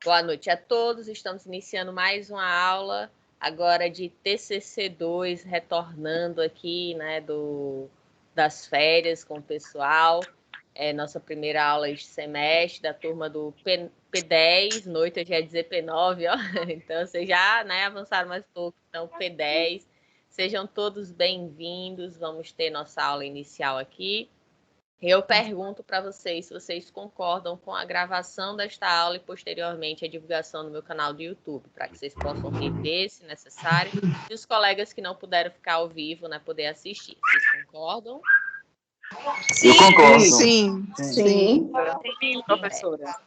Boa noite a todos. Estamos iniciando mais uma aula agora de TCC2, retornando aqui, né, das férias com o pessoal. É nossa primeira aula de semestre da turma do P10, noite eu já ia dizer P9, ó. Então vocês já, né, avançaram mais pouco. Então P10, sejam todos bem-vindos. Vamos ter nossa aula inicial aqui. Eu pergunto para vocês se vocês concordam com a gravação desta aula e posteriormente a divulgação no meu canal do YouTube, para que vocês possam rever, se necessário, e os colegas que não puderam ficar ao vivo, né, poder assistir. Vocês concordam? Sim. Eu concordo. Sim. Sim. Sim, professora.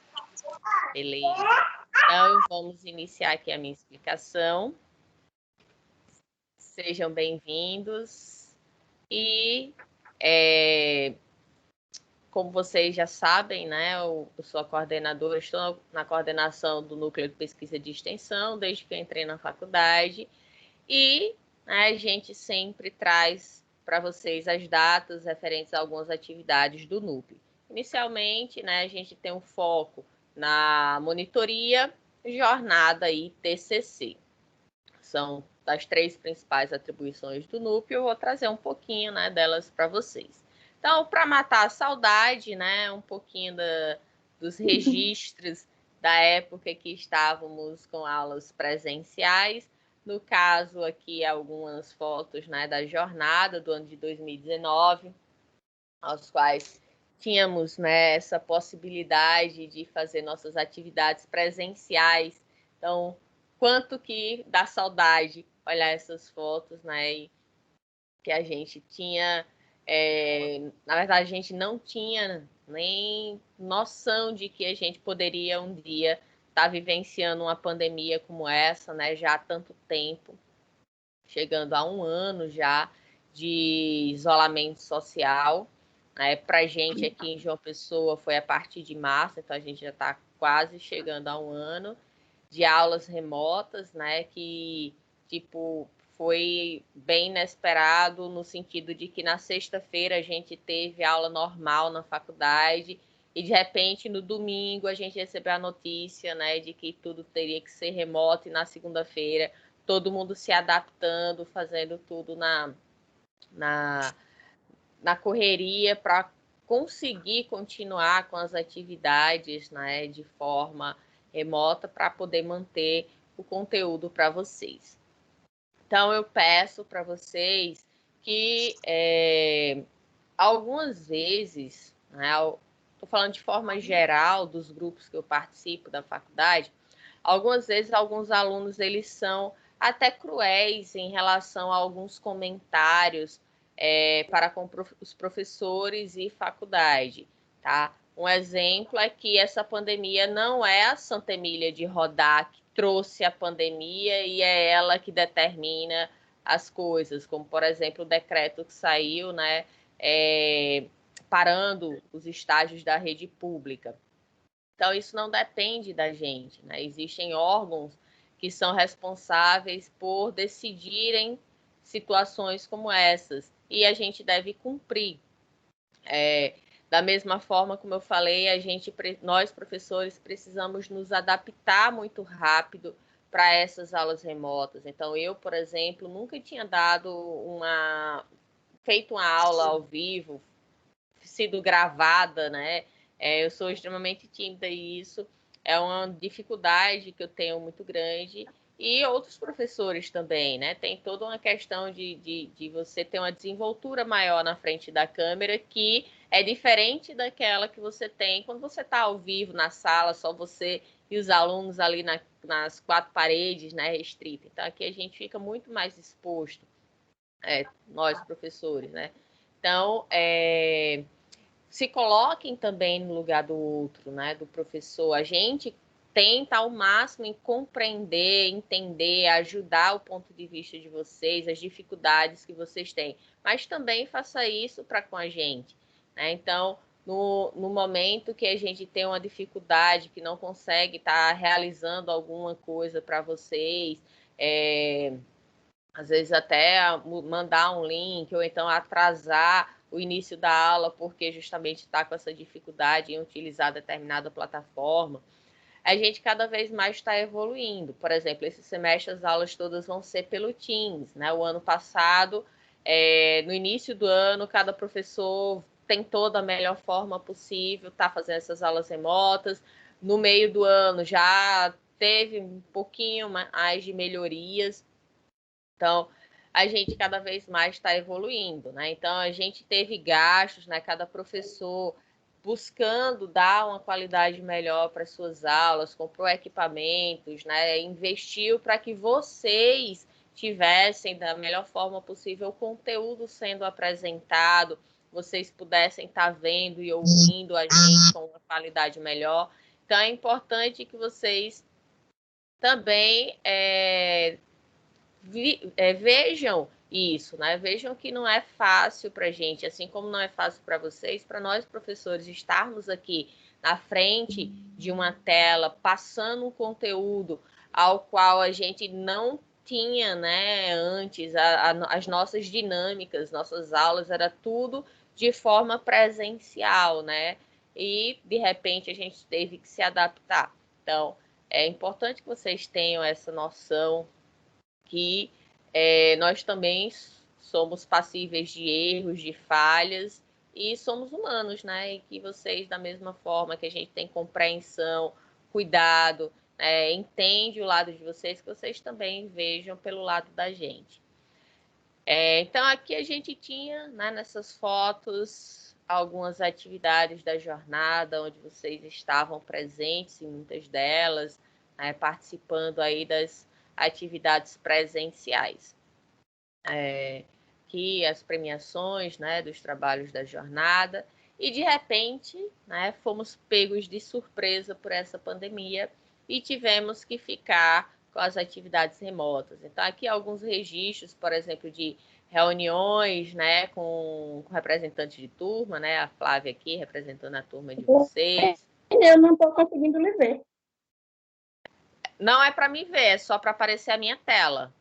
Beleza. Então, vamos iniciar aqui a minha explicação. Sejam bem-vindos. E... como vocês já sabem, né, eu sou a coordenadora, estou na coordenação do Núcleo de Pesquisa de Extensão, desde que eu entrei na faculdade, e né, a gente sempre traz para vocês as datas referentes a algumas atividades do núcleo. Inicialmente, né, a gente tem um foco na monitoria, jornada e TCC. São das 3 principais atribuições do núcleo, eu vou trazer um pouquinho, né, delas para vocês. Então, para matar a saudade, né, um pouquinho dos registros da época que estávamos com aulas presenciais. No caso, aqui, algumas fotos, né, da jornada do ano de 2019, aos quais tínhamos, né, essa possibilidade de fazer nossas atividades presenciais. Então, quanto que dá saudade olhar essas fotos, né, e que a gente tinha... na verdade, a gente não tinha nem noção de que a gente poderia um dia estar vivenciando uma pandemia como essa, né? Já há tanto tempo, chegando a 1 ano já de isolamento social. Para a gente aqui em João Pessoa foi a partir de março, então a gente já está quase chegando a 1 ano de aulas remotas, né? Que, tipo... foi bem inesperado no sentido de que na sexta-feira a gente teve aula normal na faculdade e, de repente, no domingo a gente recebeu a notícia, né, de que tudo teria que ser remoto e na segunda-feira todo mundo se adaptando, fazendo tudo na correria para conseguir continuar com as atividades, né, de forma remota para poder manter o conteúdo para vocês. Então, eu peço para vocês que algumas vezes, né, estou falando de forma geral dos grupos que eu participo da faculdade, algumas vezes alguns alunos eles são até cruéis em relação a alguns comentários para com os professores e faculdade, tá? Um exemplo é que essa pandemia não é a Santa Emília de Rodá que trouxe a pandemia e é ela que determina as coisas, como, por exemplo, o decreto que saiu, né, parando os estágios da rede pública. Então, isso não depende da gente, né? Existem órgãos que são responsáveis por decidirem situações como essas, e a gente deve cumprir. Da mesma forma, como eu falei, nós, professores, precisamos nos adaptar muito rápido para essas aulas remotas. Então, eu, por exemplo, nunca tinha feito uma aula ao vivo, sido gravada, né? Eu sou extremamente tímida e isso é uma dificuldade que eu tenho muito grande. E outros professores também, né? Tem toda uma questão de você ter uma desenvoltura maior na frente da câmera, que é diferente daquela que você tem quando você está ao vivo na sala, só você e os alunos ali nas 4 paredes, né, restrita. Então, aqui a gente fica muito mais exposto, nós professores, né? Então, se coloquem também no lugar do outro, né, do professor. A gente tenta ao máximo em compreender, entender, ajudar o ponto de vista de vocês, as dificuldades que vocês têm, mas também faça isso para com a gente, né? Então, no momento que a gente tem uma dificuldade, que não consegue estar realizando alguma coisa para vocês, às vezes até mandar um link ou então atrasar o início da aula porque justamente está com essa dificuldade em utilizar determinada plataforma. A gente cada vez mais está evoluindo. Por exemplo, esse semestre as aulas todas vão ser pelo Teams, né? O ano passado, no início do ano, cada professor tentou da melhor forma possível, tá fazendo essas aulas remotas. No meio do ano já teve um pouquinho mais de melhorias. Então, a gente cada vez mais está evoluindo, né? Então, a gente teve gastos, né? Cada professor buscando dar uma qualidade melhor para as suas aulas, comprou equipamentos, né? Investiu para que vocês tivessem da melhor forma possível o conteúdo sendo apresentado, vocês pudessem estar vendo e ouvindo a gente com uma qualidade melhor. Então, é importante que vocês também vejam isso, né? Vejam que não é fácil para a gente, assim como não é fácil para vocês, para nós professores estarmos aqui na frente de uma tela, passando um conteúdo ao qual a gente não tinha, né, antes, as nossas dinâmicas, nossas aulas, era tudo de forma presencial, né? E, de repente, a gente teve que se adaptar. Então, é importante que vocês tenham essa noção que nós também somos passíveis de erros, de falhas, e somos humanos, né? E que vocês, da mesma forma que a gente tem compreensão, cuidado, entende o lado de vocês, que vocês também vejam pelo lado da gente. Então, aqui a gente tinha, né, nessas fotos, algumas atividades da jornada, onde vocês estavam presentes em muitas delas, né, participando aí das atividades presenciais. Que as premiações, né, dos trabalhos da jornada, e de repente, né, fomos pegos de surpresa por essa pandemia e tivemos que ficar com as atividades remotas. Então, aqui alguns registros, por exemplo, de reuniões, né, com representantes de turma, né, a Flávia aqui representando a turma de vocês. Eu não estou conseguindo lhe ver. Não é para me ver, é só para aparecer a minha tela.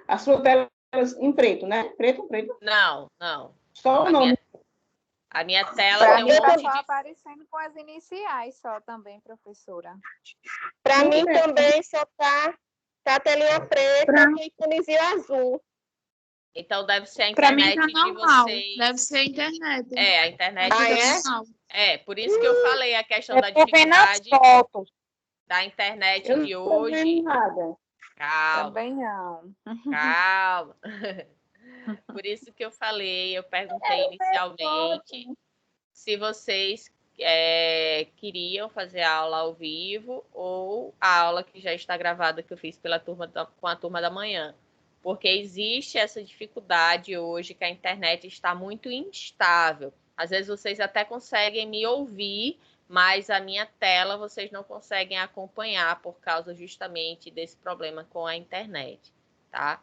A sua tela em preto, né? Preto. Não. Só o nome. A minha tela Para tem mim um está monte só de... aparecendo com as iniciais só também, professora. Para mim também só tá a telinha preta com o íconezinho azul. Então deve ser a Para internet mim tá de normal. vocês. Deve ser a internet. A internet Ah, de é? Normal. por isso que eu falei a questão da Eu tô vendo as dificuldade fotos. da internet Eu de não estou hoje. vendo nada. Calma. Também não. Calma. Por isso que eu falei, eu perguntei inicialmente se vocês queriam fazer a aula ao vivo ou a aula que já está gravada que eu fiz com a turma da manhã. Porque existe essa dificuldade hoje que a internet está muito instável. Às vezes vocês até conseguem me ouvir, mas a minha tela vocês não conseguem acompanhar por causa justamente desse problema com a internet, tá?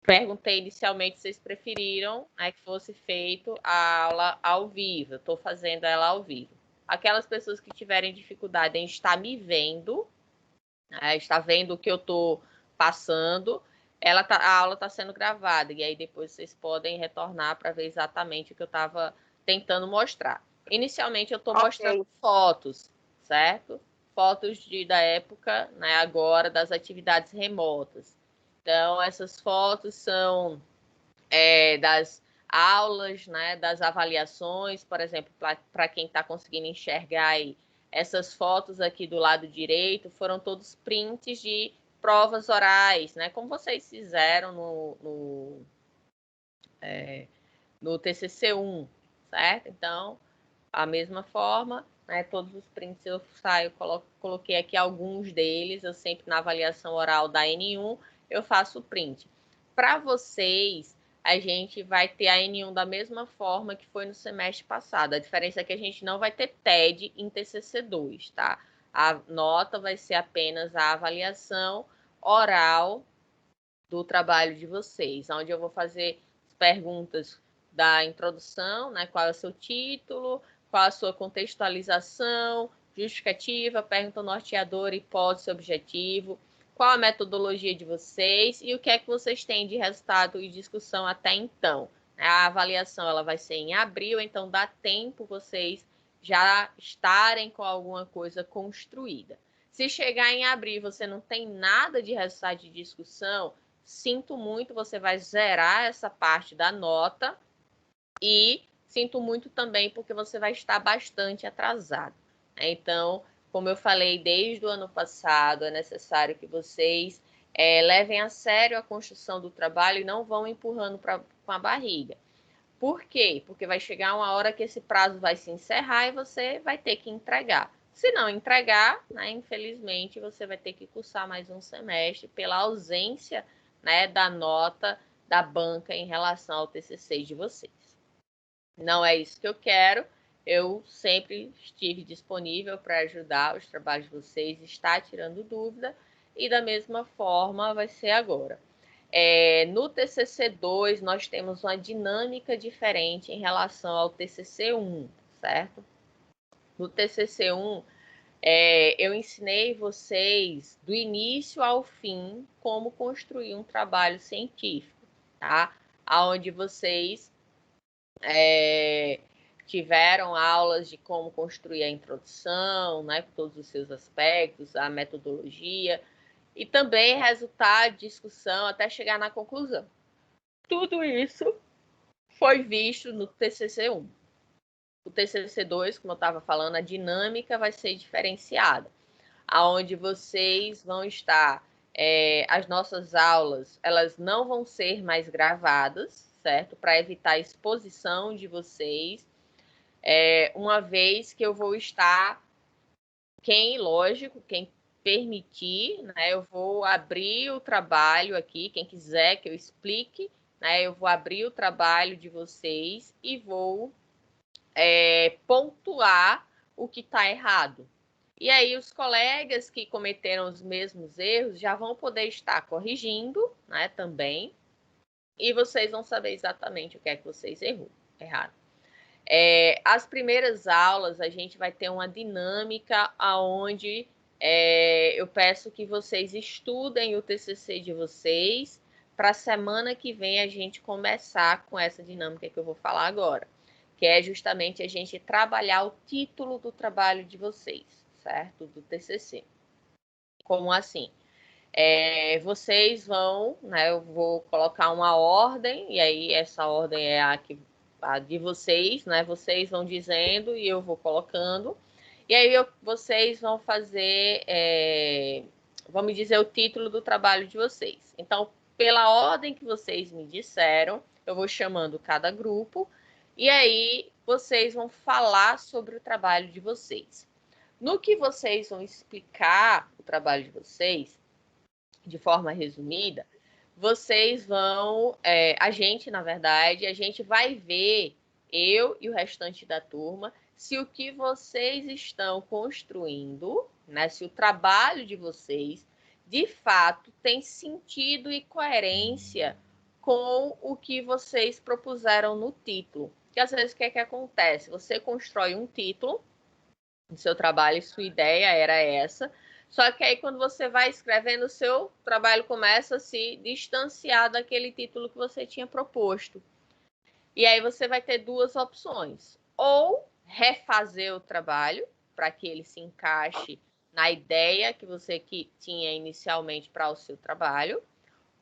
Perguntei inicialmente se vocês preferiram que fosse feito a aula ao vivo. Eu estou fazendo ela ao vivo. Aquelas pessoas que tiverem dificuldade em estar me vendo, está vendo o que eu estou passando, a aula está sendo gravada. E aí depois vocês podem retornar para ver exatamente o que eu estava tentando mostrar. Inicialmente eu estou mostrando fotos, certo? Fotos da época, né, agora, das atividades remotas. Então, essas fotos são das aulas, né, das avaliações, por exemplo, para quem está conseguindo enxergar aí, essas fotos aqui do lado direito foram todos prints de provas orais, né, como vocês fizeram no TCC1, certo? Então, a mesma forma, né, todos os prints eu coloquei aqui alguns deles, eu sempre na avaliação oral da N1, eu faço o print. Para vocês, a gente vai ter a N1 da mesma forma que foi no semestre passado. A diferença é que a gente não vai ter TED em TCC2, tá? A nota vai ser apenas a avaliação oral do trabalho de vocês, onde eu vou fazer perguntas da introdução, né? Qual é o seu título, qual a sua contextualização, justificativa, pergunta norteadora, hipótese, objetivo. qual a metodologia de vocês e o que é que vocês têm de resultado e discussão até então. A avaliação ela vai ser em abril, então dá tempo vocês já estarem com alguma coisa construída. Se chegar em abril e você não tem nada de resultado de discussão, sinto muito, você vai zerar essa parte da nota e sinto muito também porque você vai estar bastante atrasado. Então, como eu falei desde o ano passado, é necessário que vocês levem a sério a construção do trabalho e não vão empurrando com a barriga. Por quê? Porque vai chegar uma hora que esse prazo vai se encerrar e você vai ter que entregar. Se não entregar, né, infelizmente, você vai ter que cursar mais um semestre pela ausência, né, da nota da banca em relação ao TCC de vocês. Não é isso que eu quero. Eu sempre estive disponível para ajudar os trabalhos de vocês, estar tirando dúvida, e da mesma forma vai ser agora. No TCC2, nós temos uma dinâmica diferente em relação ao TCC1, certo? No TCC1, eu ensinei vocês, do início ao fim, como construir um trabalho científico, tá? Onde vocês tiveram aulas de como construir a introdução, né, com todos os seus aspectos, a metodologia, e também resultado de discussão até chegar na conclusão. Tudo isso foi visto no TCC1. O TCC2, como eu estava falando, a dinâmica vai ser diferenciada, aonde vocês vão estar, as nossas aulas, elas não vão ser mais gravadas, certo? Para evitar a exposição de vocês, uma vez que eu vou estar, lógico, quem permitir, né, eu vou abrir o trabalho aqui, quem quiser que eu explique, né, eu vou abrir o trabalho de vocês e vou pontuar o que está errado. E aí os colegas que cometeram os mesmos erros já vão poder estar corrigindo, né, também, e vocês vão saber exatamente o que é que vocês erraram. As primeiras aulas, a gente vai ter uma dinâmica onde eu peço que vocês estudem o TCC de vocês para a semana que vem a gente começar com essa dinâmica que eu vou falar agora, que é justamente a gente trabalhar o título do trabalho de vocês, certo? Do TCC. Como assim? Vocês vão, né, eu vou colocar uma ordem, e aí essa ordem é a de vocês, né? Vocês vão dizendo e eu vou colocando. E aí vocês vão fazer, vamos dizer, o título do trabalho de vocês. Então, pela ordem que vocês me disseram, eu vou chamando cada grupo e aí vocês vão falar sobre o trabalho de vocês. No que vocês vão explicar o trabalho de vocês, de forma resumida, vocês vão, a gente vai ver, eu e o restante da turma, se o que vocês estão construindo, né, se o trabalho de vocês, de fato, tem sentido e coerência com o que vocês propuseram no título. Porque às vezes o que é que acontece? Você constrói um título do seu trabalho, sua ideia era essa, só que aí quando você vai escrevendo, o seu trabalho começa a se distanciar daquele título que você tinha proposto. E aí você vai ter duas opções. Ou refazer o trabalho para que ele se encaixe na ideia que você tinha inicialmente para o seu trabalho.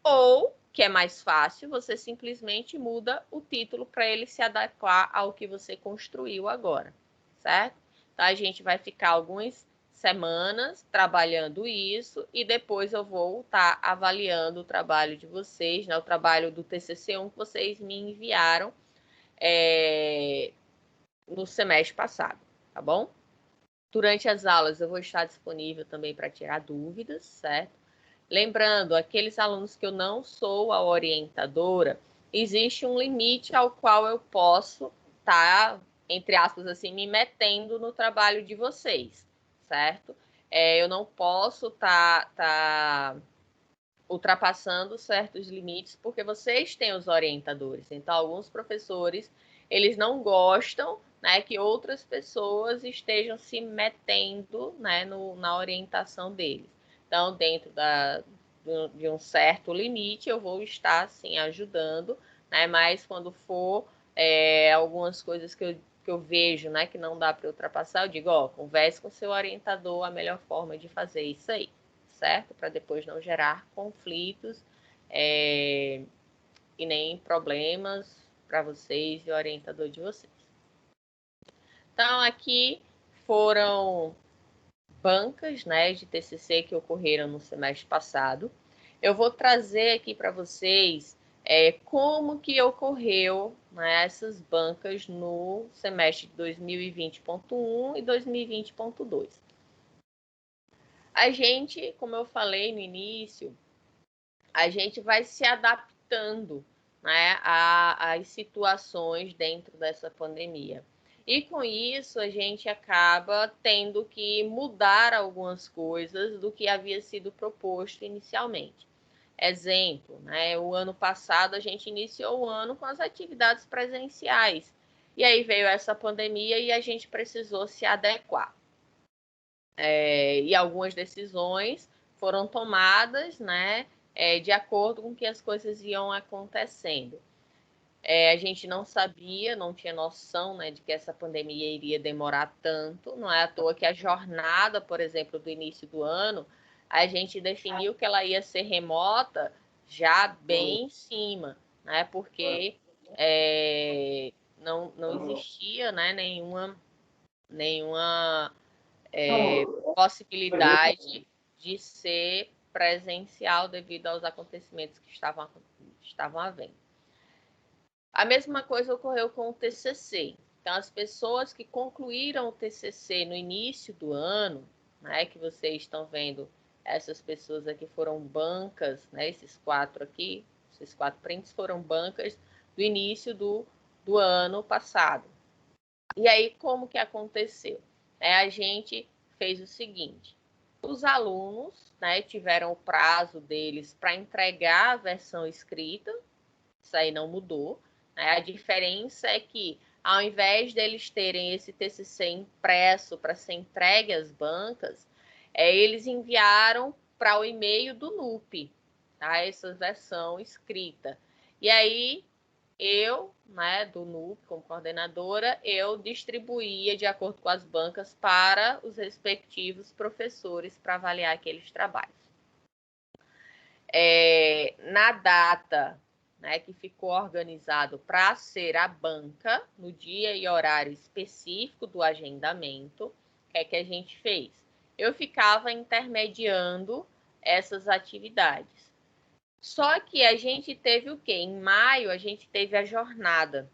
Ou, que é mais fácil, você simplesmente muda o título para ele se adequar ao que você construiu agora, certo? Então, a gente vai ficar algumas semanas trabalhando isso e depois eu vou estar avaliando o trabalho de vocês, né? O trabalho do TCC1 que vocês me enviaram no semestre passado, tá bom? Durante as aulas eu vou estar disponível também para tirar dúvidas, certo? Lembrando, aqueles alunos que eu não sou a orientadora, existe um limite ao qual eu posso estar, entre aspas, assim, me metendo no trabalho de vocês, certo? Eu não posso estar ultrapassando certos limites, porque vocês têm os orientadores. Então, alguns professores, eles não gostam, né, que outras pessoas estejam se metendo, né, na orientação deles. Então, dentro de um certo limite, eu vou estar, sim, ajudando, né? Mas quando for algumas coisas que eu vejo, né, que não dá para ultrapassar, eu digo, ó, converse com seu orientador a melhor forma de fazer isso aí, certo? Para depois não gerar conflitos e nem problemas para vocês e o orientador de vocês. Então, aqui foram bancas, né, de TCC que ocorreram no semestre passado. Eu vou trazer aqui para vocês como que ocorreu, né, essas bancas no semestre de 2020.1 e 2020.2. A gente, como eu falei no início, a gente vai se adaptando, né, às situações dentro dessa pandemia. E com isso a gente acaba tendo que mudar algumas coisas do que havia sido proposto inicialmente. Exemplo, né, o ano passado a gente iniciou o ano com as atividades presenciais. E aí veio essa pandemia e a gente precisou se adequar. E algumas decisões foram tomadas, né, de acordo com que as coisas iam acontecendo. A gente não sabia, não tinha noção, né, de que essa pandemia iria demorar tanto. Não é à toa que a jornada, por exemplo, do início do ano, a gente definiu que ela ia ser remota já bem em cima, né, porque não existia, né, nenhuma possibilidade de ser presencial devido aos acontecimentos que estavam havendo. A mesma coisa ocorreu com o TCC. Então, as pessoas que concluíram o TCC no início do ano, né, que vocês estão vendo, essas pessoas aqui foram bancas, né, esses quatro prints foram bancas do início do ano passado. E aí, como que aconteceu? A gente fez o seguinte, os alunos, né, tiveram o prazo deles para entregar a versão escrita, isso aí não mudou, né? A diferença é que, ao invés deles terem esse TCC impresso para ser entregue às bancas, eles enviaram para o e-mail do NUP, tá? Essa versão escrita. E aí, eu, né, do NUP, como coordenadora, eu distribuía de acordo com as bancas para os respectivos professores para avaliar aqueles trabalhos. Na data, né, que ficou organizado para ser a banca, no dia e horário específico do agendamento, o que a gente fez? Eu ficava intermediando essas atividades. Só que a gente teve o quê? Em maio, a gente teve a jornada,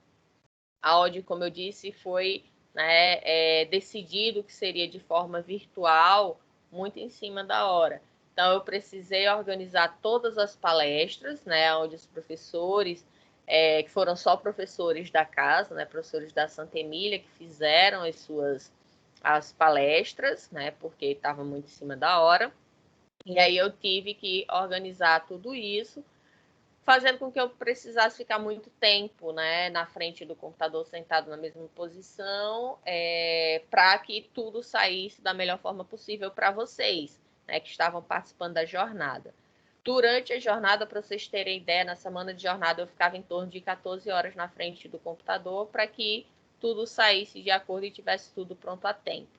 onde, como eu disse, foi, né, decidido que seria de forma virtual, muito em cima da hora. Então, eu precisei organizar todas as palestras, né, onde os professores, que foram só professores da casa, né, professores da Santa Emília, que fizeram as palestras, né, porque estava muito em cima da hora. E aí eu tive que organizar tudo isso, fazendo com que eu precisasse ficar muito tempo, né, na frente do computador, sentado na mesma posição, para que tudo saísse da melhor forma possível para vocês, né, que estavam participando da jornada. Durante a jornada, para vocês terem ideia, na semana de jornada eu ficava em torno de 14 horas na frente do computador para que tudo saísse de acordo e tivesse tudo pronto a tempo.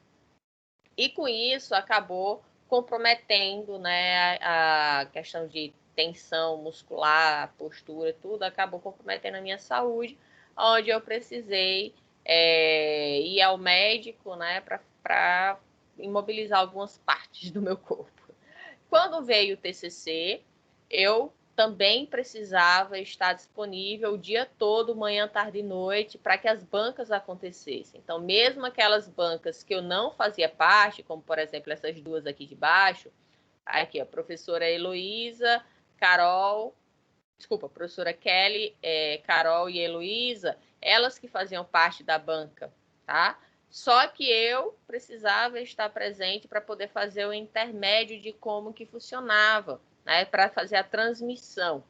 E com isso acabou comprometendo, né, a questão de tensão muscular, postura, tudo, acabou comprometendo a minha saúde, onde eu precisei ir ao médico, né, para imobilizar algumas partes do meu corpo. Quando veio o TCC, eu também precisava estar disponível o dia todo, manhã, tarde e noite, para que as bancas acontecessem. Então, mesmo aquelas bancas que eu não fazia parte, como, por exemplo, essas duas aqui de baixo, aqui, a professora Heloísa, professora Kelly, Carol e Heloísa, elas que faziam parte da banca, tá? Só que eu precisava estar presente para poder fazer o intermédio de como que funcionava, né, para fazer a transmissão.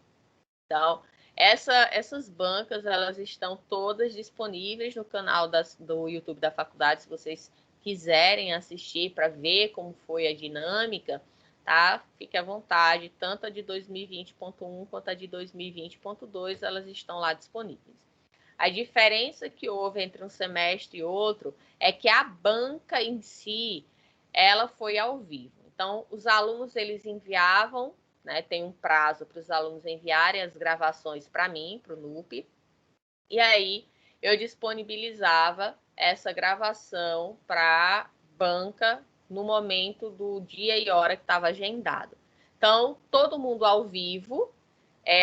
Então, essas bancas, elas estão todas disponíveis no canal do YouTube da faculdade, se vocês quiserem assistir para ver como foi a dinâmica, tá? Fique à vontade, tanto a de 2020.1 quanto a de 2020.2, elas estão lá disponíveis. A diferença que houve entre um semestre e outro é que a banca em si, ela foi ao vivo. Então, os alunos, eles enviavam, né, tem um prazo para os alunos enviarem as gravações para mim, para o NUP, e aí eu disponibilizava essa gravação para banca no momento do dia e hora que estava agendado. Então, todo mundo ao vivo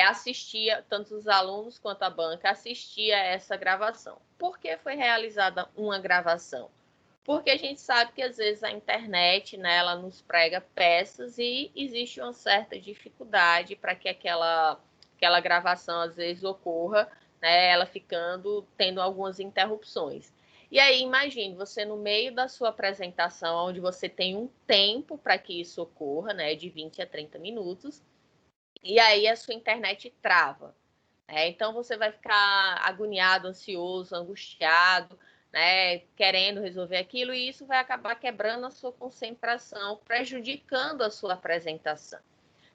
assistia, tanto os alunos quanto a banca assistia a essa gravação. Por que foi realizada uma gravação? Porque a gente sabe que às vezes a internet, né, ela nos prega peças e existe uma certa dificuldade para que aquela gravação às vezes ocorra, né, ela tendo algumas interrupções. E aí, imagine, você no meio da sua apresentação, onde você tem um tempo para que isso ocorra, né, de 20 a 30 minutos, e aí a sua internet trava. Então, você vai ficar agoniado, ansioso, angustiado, né, querendo resolver aquilo, e isso vai acabar quebrando a sua concentração, prejudicando a sua apresentação.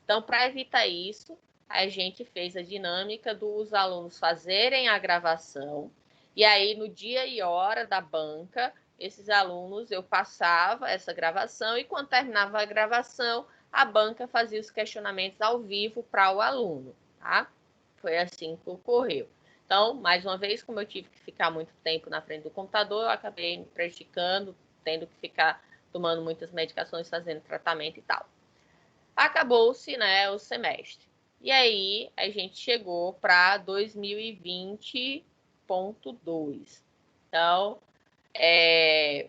Então, para evitar isso, a gente fez a dinâmica dos alunos fazerem a gravação, e aí, no dia e hora da banca, esses alunos, eu passava essa gravação, e quando terminava a gravação, a banca fazia os questionamentos ao vivo para o aluno, tá? Foi assim que ocorreu. Então, mais uma vez, como eu tive que ficar muito tempo na frente do computador, eu acabei me prejudicando, tendo que ficar tomando muitas medicações, fazendo tratamento e tal. Acabou-se, né, o semestre. E aí, a gente chegou para 2020.2. Então,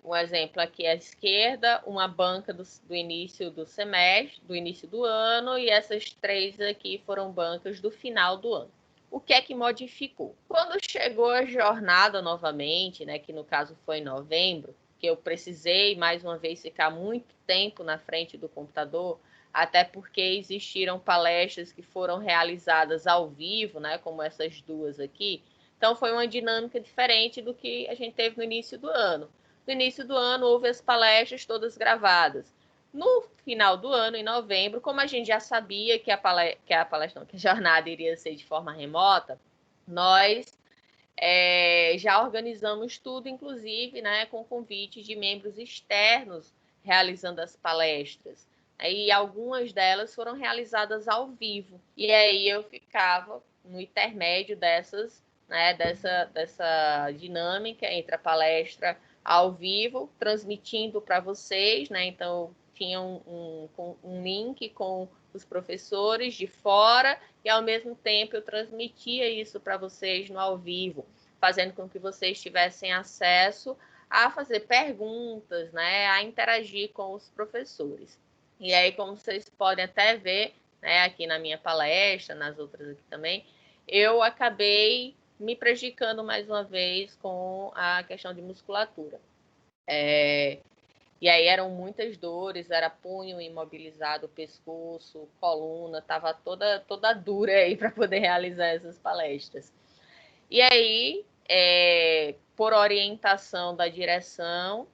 um exemplo aqui à esquerda, uma banca do início do semestre, do início do ano, e essas 3 aqui foram bancas do final do ano. O que é que modificou? Quando chegou a jornada novamente, né, que no caso foi em novembro, que eu precisei mais uma vez ficar muito tempo na frente do computador, até porque existiram palestras que foram realizadas ao vivo, né, como essas 2 aqui. Então, foi uma dinâmica diferente do que a gente teve no início do ano. No início do ano, houve as palestras todas gravadas. No final do ano, em novembro, como a gente já sabia que a jornada iria ser de forma remota, nós já organizamos tudo, inclusive, né, com convite de membros externos realizando as palestras. E algumas delas foram realizadas ao vivo. E aí eu ficava no intermédio né, dessa dinâmica entre a palestra ao vivo, transmitindo para vocês, né? Então, tinha um link com os professores de fora e, ao mesmo tempo, eu transmitia isso para vocês no ao vivo, fazendo com que vocês tivessem acesso a fazer perguntas, né, a interagir com os professores. E aí, como vocês podem até ver, né, aqui na minha palestra, nas outras aqui também, eu acabei me prejudicando mais uma vez com a questão de musculatura. E aí eram muitas dores, era punho imobilizado, pescoço, coluna, estava toda dura aí para poder realizar essas palestras. E aí, por orientação da direção,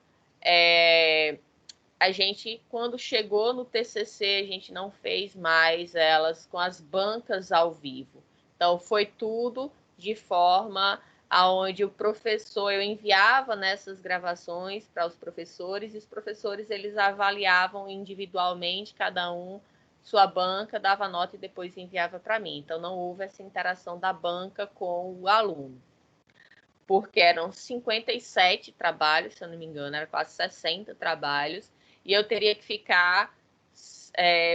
a gente, quando chegou no TCC, a gente não fez mais elas com as bancas ao vivo. Então, foi tudo de forma aonde o professor, eu enviava nessas gravações para os professores, e os professores, eles avaliavam individualmente, cada um, sua banca, dava nota e depois enviava para mim. Então, não houve essa interação da banca com o aluno. Porque eram 57 trabalhos, se eu não me engano, era quase 60 trabalhos, e eu teria que ficar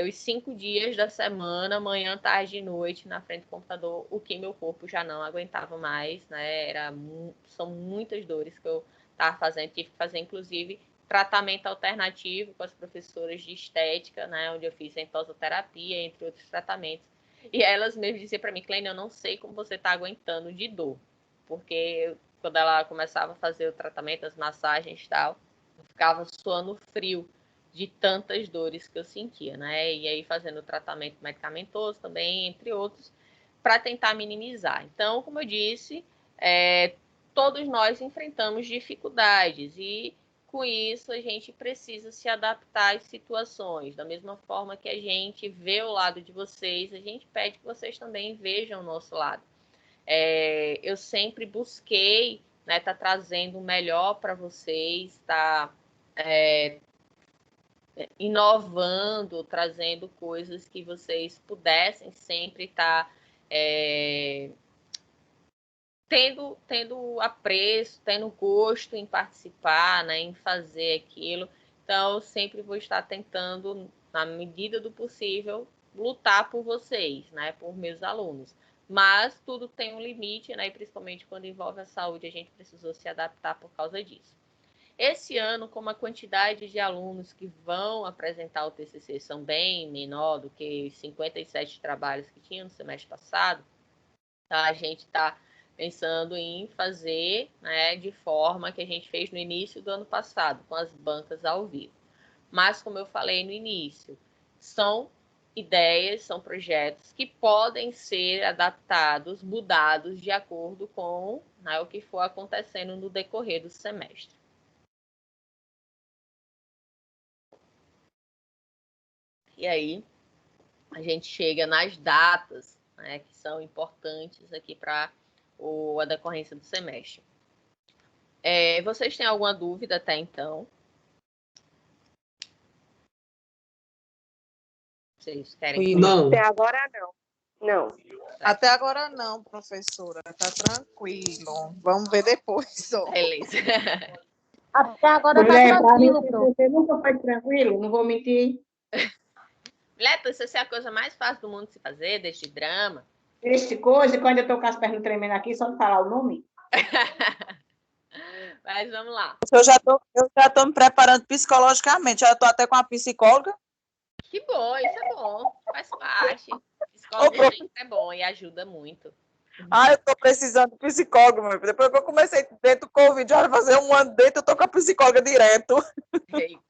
os 5 dias da semana, manhã, tarde e noite, na frente do computador, o que meu corpo já não aguentava mais, né? São muitas dores que eu estava fazendo, tive que fazer, inclusive, tratamento alternativo com as professoras de estética, né? Onde eu fiz entosoterapia, entre outros tratamentos. E elas mesmo diziam para mim, Cleine, eu não sei como você está aguentando de dor, porque quando ela começava a fazer o tratamento, as massagens e tal, eu ficava suando frio de tantas dores que eu sentia, né? E aí fazendo o tratamento medicamentoso também, entre outros, para tentar minimizar. Então, como eu disse, todos nós enfrentamos dificuldades e com isso, a gente precisa se adaptar às situações. Da mesma forma que a gente vê o lado de vocês, a gente pede que vocês também vejam o nosso lado. Eu sempre busquei, né, tá trazendo o melhor para vocês, tá inovando, trazendo coisas que vocês pudessem sempre estar tendo apreço, tendo gosto em participar, né, em fazer aquilo. Então, eu sempre vou estar tentando, na medida do possível, lutar por vocês, né, por meus alunos. Mas tudo tem um limite, né, e principalmente quando envolve a saúde, a gente precisou se adaptar por causa disso. Esse ano, como a quantidade de alunos que vão apresentar o TCC são bem menor do que os 57 trabalhos que tinha no semestre passado, tá? A gente está pensando em fazer, né, de forma que a gente fez no início do ano passado, com as bancas ao vivo. Mas, como eu falei no início, são ideias, são projetos que podem ser adaptados, mudados de acordo com, né, o que for acontecendo no decorrer do semestre. E aí, a gente chega nas datas, né, que são importantes aqui para a decorrência do semestre. Vocês têm alguma dúvida até então? Vocês querem? Não. Até agora não. Não. Até agora não, professora. Tá tranquilo. Vamos ver depois. Só. Beleza. Até agora Mulher, tá para mim, tranquilo, você nunca foi tranquilo, não vou mentir. Leto, isso é a coisa mais fácil do mundo de se fazer, deste drama. Este coisa, quando eu estou com as pernas tremendo aqui, só de falar o nome. Mas vamos lá. Eu já tô me preparando psicologicamente. Já tô até com a psicóloga. Que bom, isso é bom. Faz parte. Psicólogo sempre é bom e ajuda muito. Eu tô precisando de psicólogo, meu. Depois que eu comecei dentro do Covid, já vai fazer um ano dentro, eu tô com a psicóloga direto. Eita.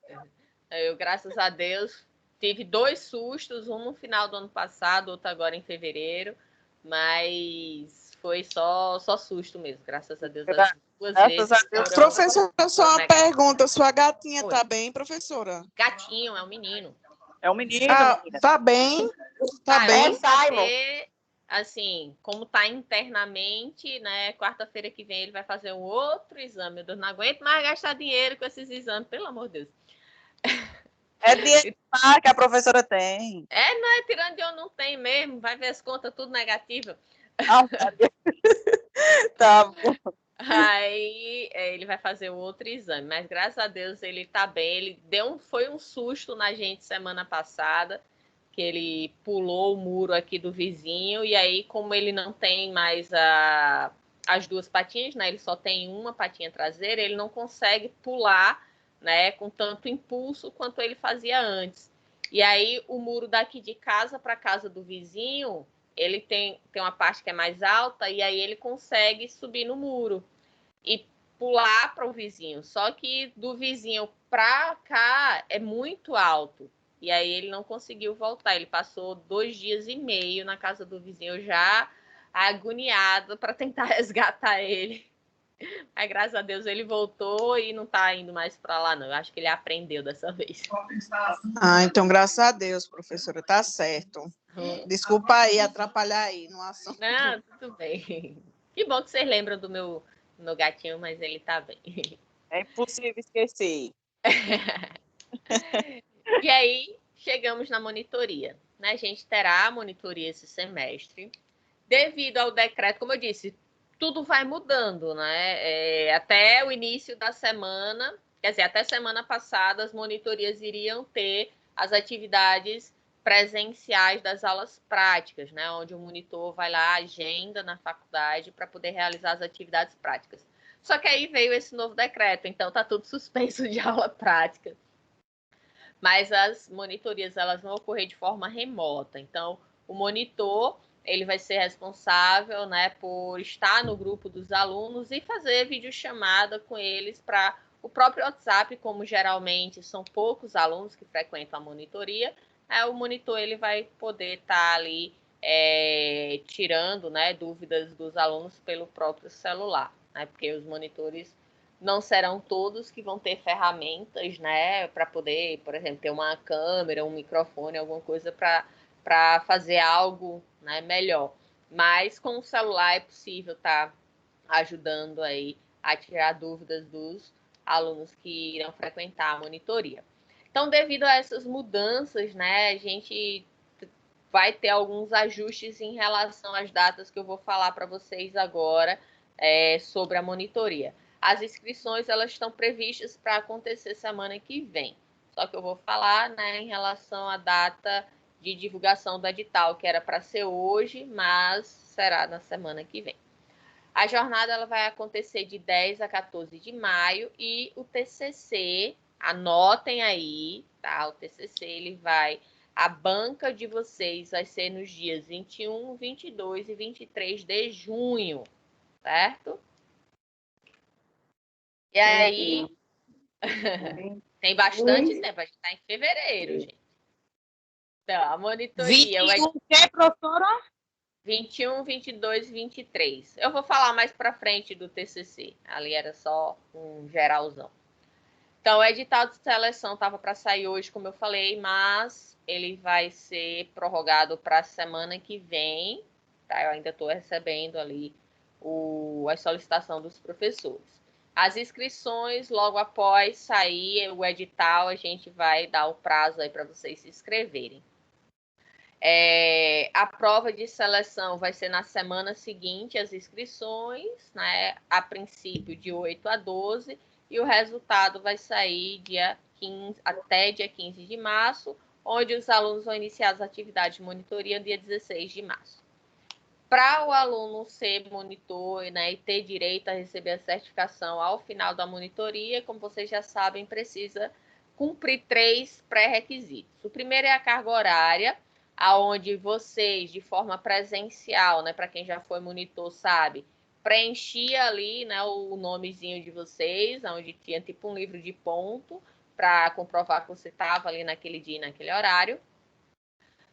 Eu, graças a Deus, tive 2 sustos, um no final do ano passado, outro agora em fevereiro, mas foi só susto mesmo, graças a Deus. As 2 vezes. A Deus. Professora, só uma pergunta. Sua gatinha tá bem, professora? Gatinho, é um menino. É um menino. Tá bem. Tá bem. Fazer, assim, como tá internamente, né? Quarta-feira que vem ele vai fazer um outro exame. Meu Deus, não aguento mais gastar dinheiro com esses exames, pelo amor de Deus. É dinheiro que a professora tem. Não é tirando de onde não tem mesmo. Vai ver as contas tudo negativa. Tá bom. Aí ele vai fazer o outro exame, mas graças a Deus ele tá bem. Ele foi um susto na gente semana passada, que ele pulou o muro aqui do vizinho, e aí, como ele não tem mais as 2 patinhas, né? Ele só tem uma patinha traseira, ele não consegue pular, né, com tanto impulso quanto ele fazia antes. E aí, o muro daqui de casa para casa do vizinho, ele tem uma parte que é mais alta, e aí ele consegue subir no muro e pular para o vizinho. Só que do vizinho para cá é muito alto. E aí ele não conseguiu voltar. Ele passou 2 dias e meio na casa do vizinho, já agoniado para tentar resgatar ele. Mas graças a Deus ele voltou e não está indo mais para lá, não. Eu acho que ele aprendeu dessa vez. Então, graças a Deus, professora, tá certo. Desculpa aí, atrapalhar aí no assunto. Não, tudo bem. Que bom que vocês lembram do meu gatinho, mas ele tá bem. É impossível esquecer. E aí, chegamos na monitoria. Né? A gente terá a monitoria esse semestre. Devido ao decreto, como eu disse, tudo vai mudando, né? Até o início da semana, quer dizer, até semana passada, as monitorias iriam ter as atividades presenciais das aulas práticas, né? Onde o monitor vai lá, agenda na faculdade para poder realizar as atividades práticas. Só que aí veio esse novo decreto, então tá tudo suspenso de aula prática. Mas as monitorias elas vão ocorrer de forma remota. Então, o monitor ele vai ser responsável, né, por estar no grupo dos alunos e fazer videochamada com eles para o próprio WhatsApp, como geralmente são poucos alunos que frequentam a monitoria, o monitor ele vai poder estar ali tirando, né, dúvidas dos alunos pelo próprio celular, né, porque os monitores não serão todos que vão ter ferramentas, né, para poder, por exemplo, ter uma câmera, um microfone, alguma coisa para fazer algo, né, melhor. Mas com o celular é possível estar ajudando aí a tirar dúvidas dos alunos que irão frequentar a monitoria. Então, devido a essas mudanças, né, a gente vai ter alguns ajustes em relação às datas que eu vou falar para vocês agora sobre a monitoria. As inscrições elas estão previstas para acontecer semana que vem. Só que eu vou falar, né, em relação à data de divulgação do edital, que era para ser hoje, mas será na semana que vem. A jornada ela vai acontecer de 10 a 14 de maio e o TCC, anotem aí, tá? O TCC ele vai, a banca de vocês vai ser nos dias 21, 22 e 23 de junho, certo? E aí, tem bastante tempo, a gente está em fevereiro, gente. Então, a monitoria... 21 o quê, professora? 21, 22 e 23. Eu vou falar mais para frente do TCC. Ali era só um geralzão. Então, o edital de seleção estava para sair hoje, como eu falei, mas ele vai ser prorrogado para a semana que vem. Tá? Eu ainda estou recebendo ali a solicitação dos professores. As inscrições, logo após sair o edital, a gente vai dar o prazo aí para vocês se inscreverem. A prova de seleção vai ser na semana seguinte, as inscrições, né, a princípio de 8 a 12, e o resultado vai sair até dia 15 de março, onde os alunos vão iniciar as atividades de monitoria dia 16 de março. Para o aluno ser monitor, né, e ter direito a receber a certificação ao final da monitoria, como vocês já sabem, precisa cumprir 3 pré-requisitos. O primeiro é a carga horária, aonde vocês, de forma presencial, né, para quem já foi monitor sabe, preenchia ali, né, o nomezinho de vocês, onde tinha tipo um livro de ponto, para comprovar que você estava ali naquele dia e naquele horário.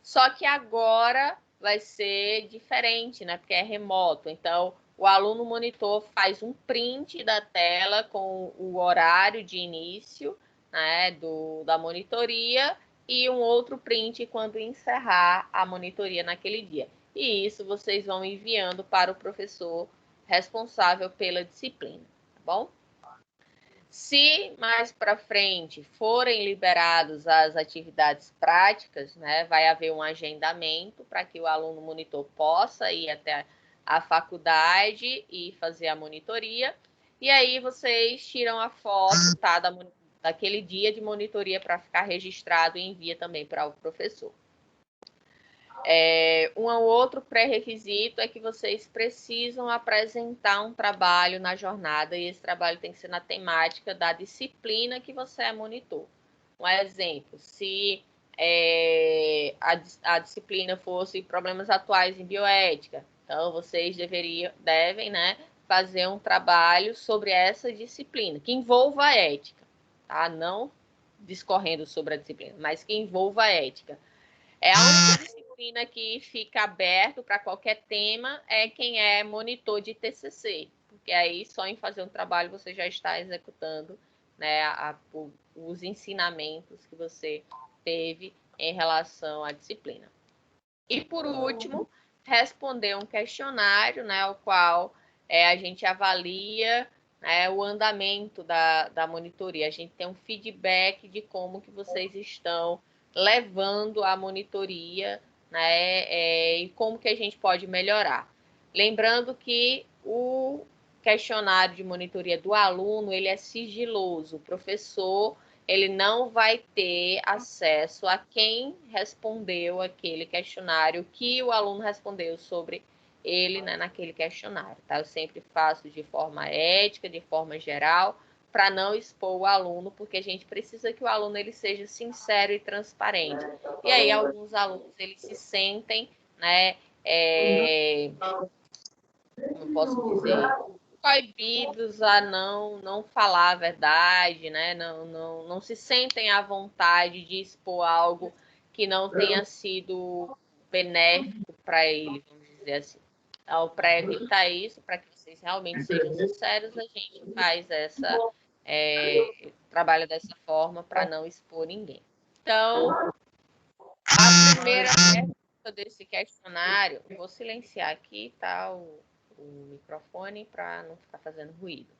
Só que agora vai ser diferente, né, porque é remoto. Então, o aluno monitor faz um print da tela com o horário de início, né, da monitoria, e um outro print quando encerrar a monitoria naquele dia. E isso vocês vão enviando para o professor responsável pela disciplina, tá bom? Se mais para frente forem liberados as atividades práticas, né, vai haver um agendamento para que o aluno monitor possa ir até a faculdade e fazer a monitoria. E aí vocês tiram a foto, tá, daquele dia de monitoria para ficar registrado e envia também para o professor. Um outro pré-requisito é que vocês precisam apresentar um trabalho na jornada, e esse trabalho tem que ser na temática da disciplina que você é monitor. Um exemplo, se a disciplina fosse problemas atuais em bioética, então vocês devem, né, fazer um trabalho sobre essa disciplina, que envolva a ética, tá? Não discorrendo sobre a disciplina, mas que envolva a ética. A única disciplina que fica aberto para qualquer tema é quem é monitor de TCC, porque aí só em fazer um trabalho você já está executando, né, os ensinamentos que você teve em relação à disciplina. E por último, responder um questionário, né, o qual a gente avalia, né, o andamento da monitoria. A gente tem um feedback de como que vocês estão levando a monitoria, né, e como que a gente pode melhorar. Lembrando que o questionário de monitoria do aluno, ele é sigiloso. O professor, ele não vai ter acesso a quem respondeu aquele questionário, que o aluno respondeu sobre ele, né, naquele questionário, tá? Eu sempre faço de forma ética, de forma geral, para não expor o aluno, porque a gente precisa que o aluno ele seja sincero e transparente. E aí alguns alunos eles se sentem, né, como posso dizer, coibidos a não falar a verdade, né? Não se sentem à vontade de expor algo que não tenha sido benéfico para ele, vamos dizer assim. Então, para evitar isso, para que vocês realmente sejam sinceros, a gente faz trabalha dessa forma para não expor ninguém. Então, a primeira pergunta desse questionário, vou silenciar aqui, tá, o microfone para não ficar fazendo ruído.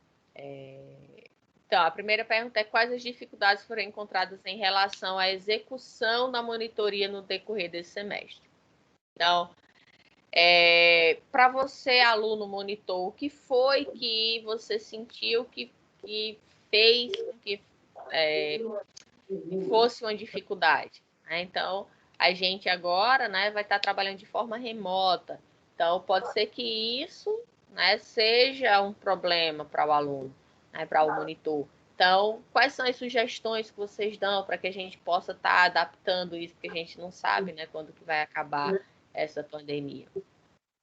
Então, a primeira pergunta é: quais as dificuldades foram encontradas em relação à execução da monitoria no decorrer desse semestre? Então, para você, aluno monitor, o que foi que você sentiu que fez com que fosse uma dificuldade? Né? Então, a gente agora, né, vai estar trabalhando de forma remota. Então, pode ser que isso, né, seja um problema para o aluno, né, para o monitor. Então, quais são as sugestões que vocês dão para que a gente possa estar adaptando isso, porque a gente não sabe, né, quando que vai acabar essa pandemia?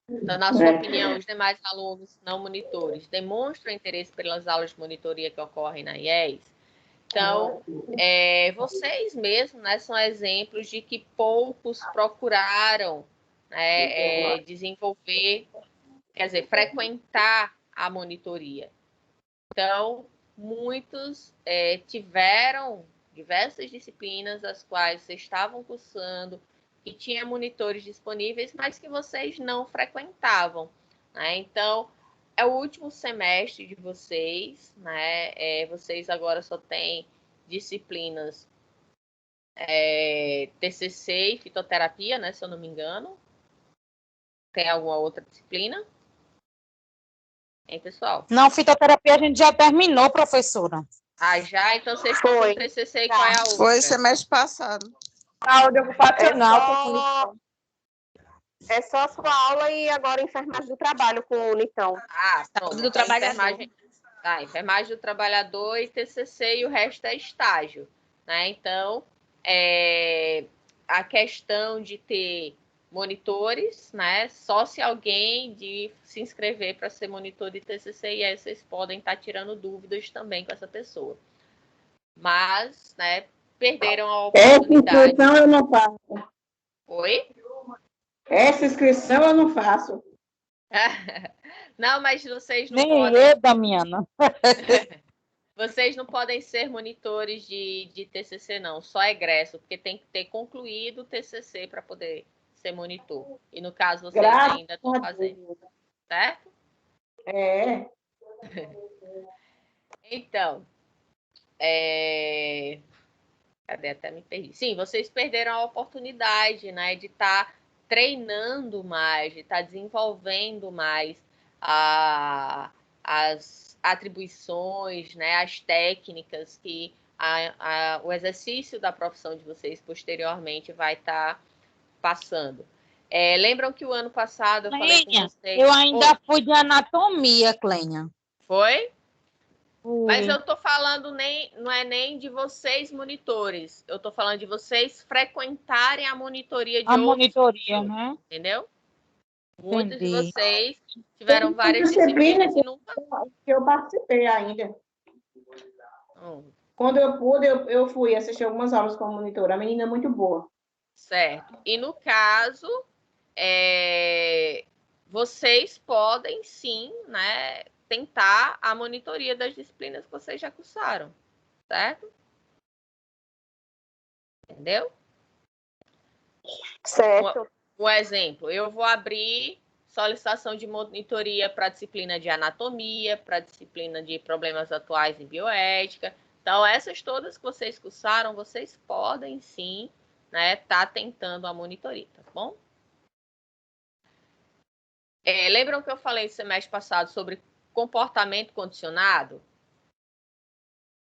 Então, na sua opinião, os demais alunos não monitores demonstram interesse pelas aulas de monitoria que ocorrem na IES? Então, vocês mesmos, né, são exemplos de que poucos procuraram, né, desenvolver, quer dizer, frequentar a monitoria. Então, muitos tiveram diversas disciplinas as quais vocês estavam cursando, que tinha monitores disponíveis, mas que vocês não frequentavam. Né? Então, é o último semestre de vocês, né? Vocês agora só têm disciplinas TCC e fitoterapia, né? Se eu não me engano. Tem alguma outra disciplina? Hein, pessoal? Não, fitoterapia a gente já terminou, professora. Ah, já? Então vocês estão com TCC e qual é a outra? Foi semestre passado. Saúde ocupacional. É só a sua aula e agora enfermagem do trabalho com o Unitão. Ah, pronto. Do trabalhador. Enfermagem do trabalhador e TCC e o resto é estágio. Né? Então, a questão de ter monitores, né? Só se alguém de se inscrever para ser monitor de TCC, e aí vocês podem estar tirando dúvidas também com essa pessoa. Mas, né, perderam a oportunidade. Essa inscrição eu não faço. Oi? Essa inscrição eu não faço. Não, mas vocês não Nem podem... eu, Damiana. Vocês não podem ser monitores de TCC, não. Só egresso, porque tem que ter concluído o TCC para poder ser monitor. E no caso, vocês ainda estão fazendo. Certo? Então, cadê? Até me perdi. Sim, vocês perderam a oportunidade, né, de estar treinando mais, de estar desenvolvendo mais as atribuições, né, as técnicas que o exercício da profissão de vocês posteriormente vai estar passando. Lembram que o ano passado eu falei com vocês... Eu ainda fui de anatomia, Clênia. Foi? Fui. Mas eu tô falando não é nem de vocês monitores, eu tô falando de vocês frequentarem a monitoria de outros monitoria, monitores, né? entendeu? Muitos de Entendi. vocês tiveram várias disciplinas e nunca... Que eu participei ainda. Quando eu pude, eu fui assistir algumas aulas como monitora. A menina é muito boa. Certo. E no caso, vocês podem sim, né, tentar a monitoria das disciplinas que vocês já cursaram, certo? Entendeu? Certo. Um exemplo, eu vou abrir solicitação de monitoria para a disciplina de anatomia, para a disciplina de problemas atuais em bioética. Então, essas todas que vocês cursaram, vocês podem sim, né, tá tentando a monitoria, tá bom? Lembram que eu falei no semestre passado sobre comportamento condicionado?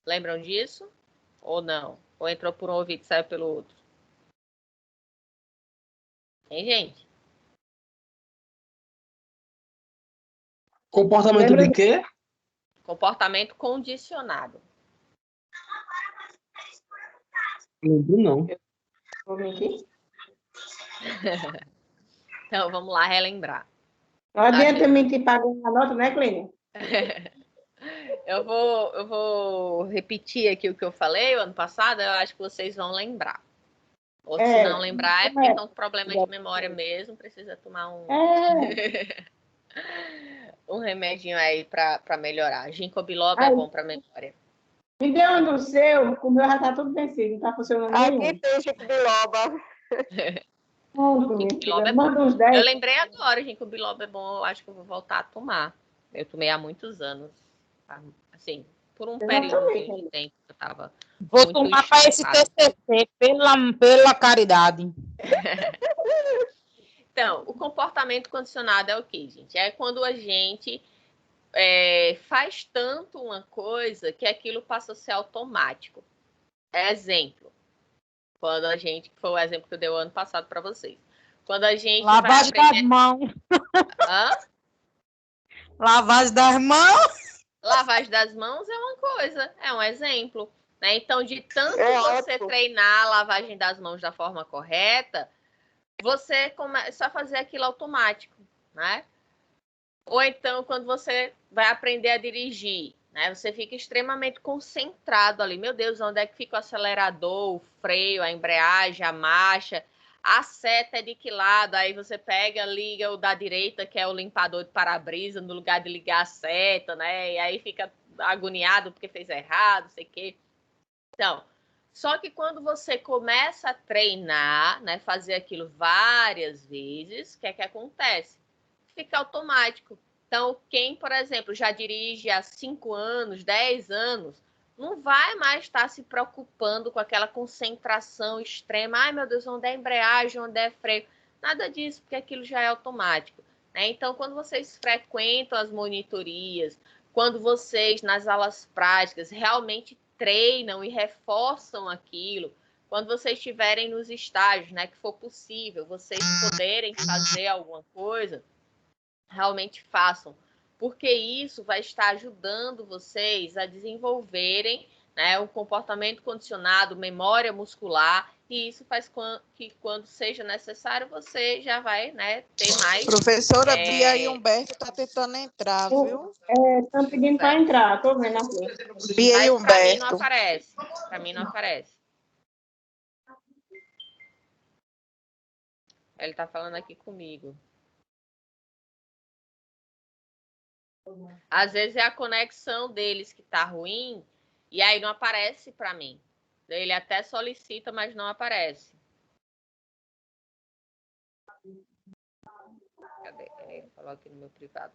Lembram disso? Ou não? Ou entrou por um ouvido e saiu pelo outro? Hein, gente? Comportamento de quê? Comportamento condicionado. Lembro não. Vou mentir. Então, vamos lá relembrar. Não adianta mentir pagando a nota, né, Clênia? Eu vou repetir aqui o que eu falei o ano passado, eu acho que vocês vão lembrar. Ou se não lembrar, é porque estão com problema de memória mesmo, precisa tomar um... um remedinho aí para melhorar. Ginkgo biloba é Ai. bom para memória. Me dê um do seu, o meu já está tudo vencido, não está funcionando Aqui nenhum. tem ginkgo biloba. Pronto, minha Ginkgo filha, biloba é bom. manda uns Eu 10. lembrei agora, ginkgo biloba é bom, eu acho que eu vou voltar a tomar. Eu tomei há muitos anos. Assim, por um Eu já tomei período de também. tempo que eu estava Vou muito tomar para esse estressada. TCC, pela caridade. Então, o comportamento condicionado é o quê, gente? É quando a gente faz tanto uma coisa que aquilo passa a ser automático. Exemplo. Quando a gente, foi o exemplo que eu dei o ano passado para vocês. Quando a gente vai Lavagem das aprender... mãos. Hã? Lavagem das mãos. Lavagem das mãos é uma coisa, é um exemplo. Né? Então, de tanto É você ótimo. treinar a lavagem das mãos da forma correta, você começa a fazer aquilo automático, né? Ou então, quando você vai aprender a dirigir, né? Você fica extremamente concentrado ali. Meu Deus, onde é que fica o acelerador, o freio, a embreagem, a marcha? A seta é de que lado? Aí você pega, liga o da direita, que é o limpador de para-brisa, no lugar de ligar a seta, né? E aí fica agoniado porque fez errado, não sei o quê. Então, só que quando você começa a treinar, né, fazer aquilo várias vezes, o que é que acontece? Fica automático. Então, quem, por exemplo, já dirige há 5 anos, 10 anos, não vai mais estar se preocupando com aquela concentração extrema. Ai, meu Deus, onde é embreagem, onde é freio? Nada disso, porque aquilo já é automático. Né? Então, quando vocês frequentam as monitorias, quando vocês, nas aulas práticas, realmente treinam e reforçam aquilo, quando vocês estiverem nos estágios, né, que for possível, vocês poderem fazer alguma coisa, realmente façam, porque isso vai estar ajudando vocês a desenvolverem, né, um comportamento condicionado, memória muscular, e isso faz que quando seja necessário, você já vai, né, ter mais... Professora Bia e Humberto tá tentando entrar, viu? Estão pedindo para entrar, estou vendo aqui. Bia e Mas para mim não Humberto. aparece. Para mim não aparece. Ele está falando aqui comigo. Às vezes é a conexão deles que está ruim e aí não aparece para mim. Ele até solicita, mas não aparece. Cadê? Ele falou aqui no meu privado.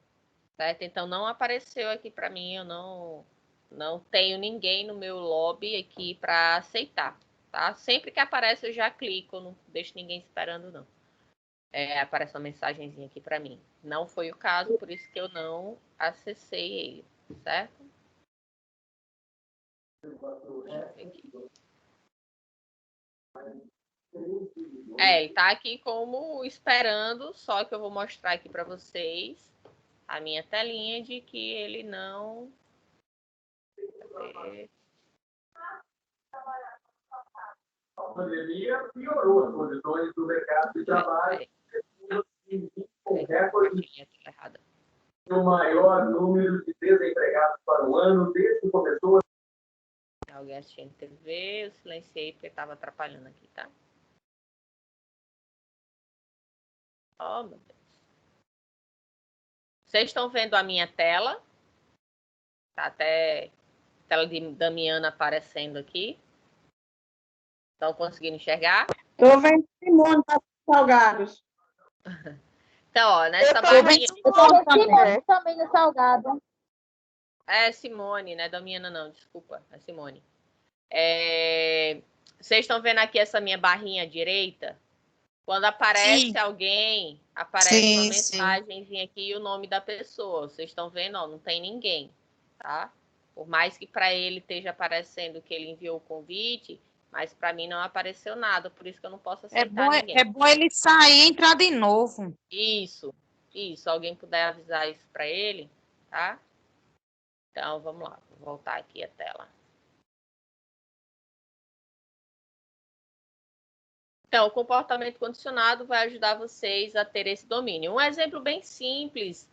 Certo? Então não apareceu aqui para mim. Eu não tenho ninguém no meu lobby aqui para aceitar. Tá? Sempre que aparece eu já clico. Não deixo ninguém esperando, não. Aparece uma mensagenzinha aqui para mim. Não foi o caso, por isso que eu não acessei ele, certo? Ele tá aqui como esperando, só que eu vou mostrar aqui para vocês a minha telinha de que ele não... A pandemia piorou as condições do mercado de trabalho. Com recorde o maior número de desempregados para o ano desde que começou. Alguém assistindo TV, eu silenciei porque estava atrapalhando aqui, tá? Oh, meu Deus. Vocês estão vendo a minha tela? Tá até a tela de Damiana aparecendo aqui. Estão conseguindo enxergar? Estou vendo Simone para salgados. Então, ó, nessa Tô barrinha... Eu tô vendo Simone também no salgado. É Simone, né? Damiana não, desculpa. É Simone. Vocês estão vendo aqui essa minha barrinha direita? Quando aparece alguém, aparece uma mensagenzinha aqui e o nome da pessoa. Vocês estão vendo? Ó, não tem ninguém, tá? Por mais que para ele esteja aparecendo que ele enviou o convite, mas para mim não apareceu nada, por isso que eu não posso aceitar ninguém. É bom ele sair e entrar de novo. Isso. Alguém puder avisar isso para ele, tá? Então, vamos lá. Vou voltar aqui a tela. Então, o comportamento condicionado vai ajudar vocês a ter esse domínio. Um exemplo bem simples,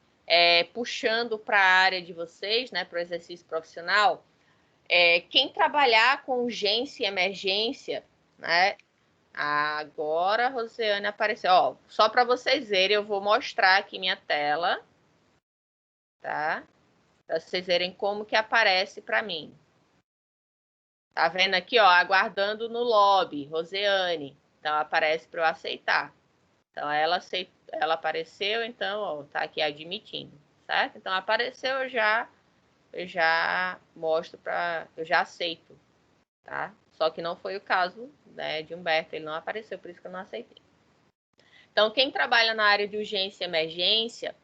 puxando para a área de vocês, né, para o exercício profissional, quem trabalhar com urgência e emergência, né? Agora a Rosiane apareceu. Ó, só para vocês verem, eu vou mostrar aqui minha tela. tá? Para vocês verem como que aparece para mim. Tá vendo aqui, ó, aguardando no lobby, Roseane. Então, aparece para eu aceitar. Então, ela apareceu, então, ó, tá aqui admitindo, certo? Então, apareceu, eu já mostro eu já aceito, tá? Só que não foi o caso, né, de Humberto, ele não apareceu, por isso que eu não aceitei. Então, quem trabalha na área de urgência e emergência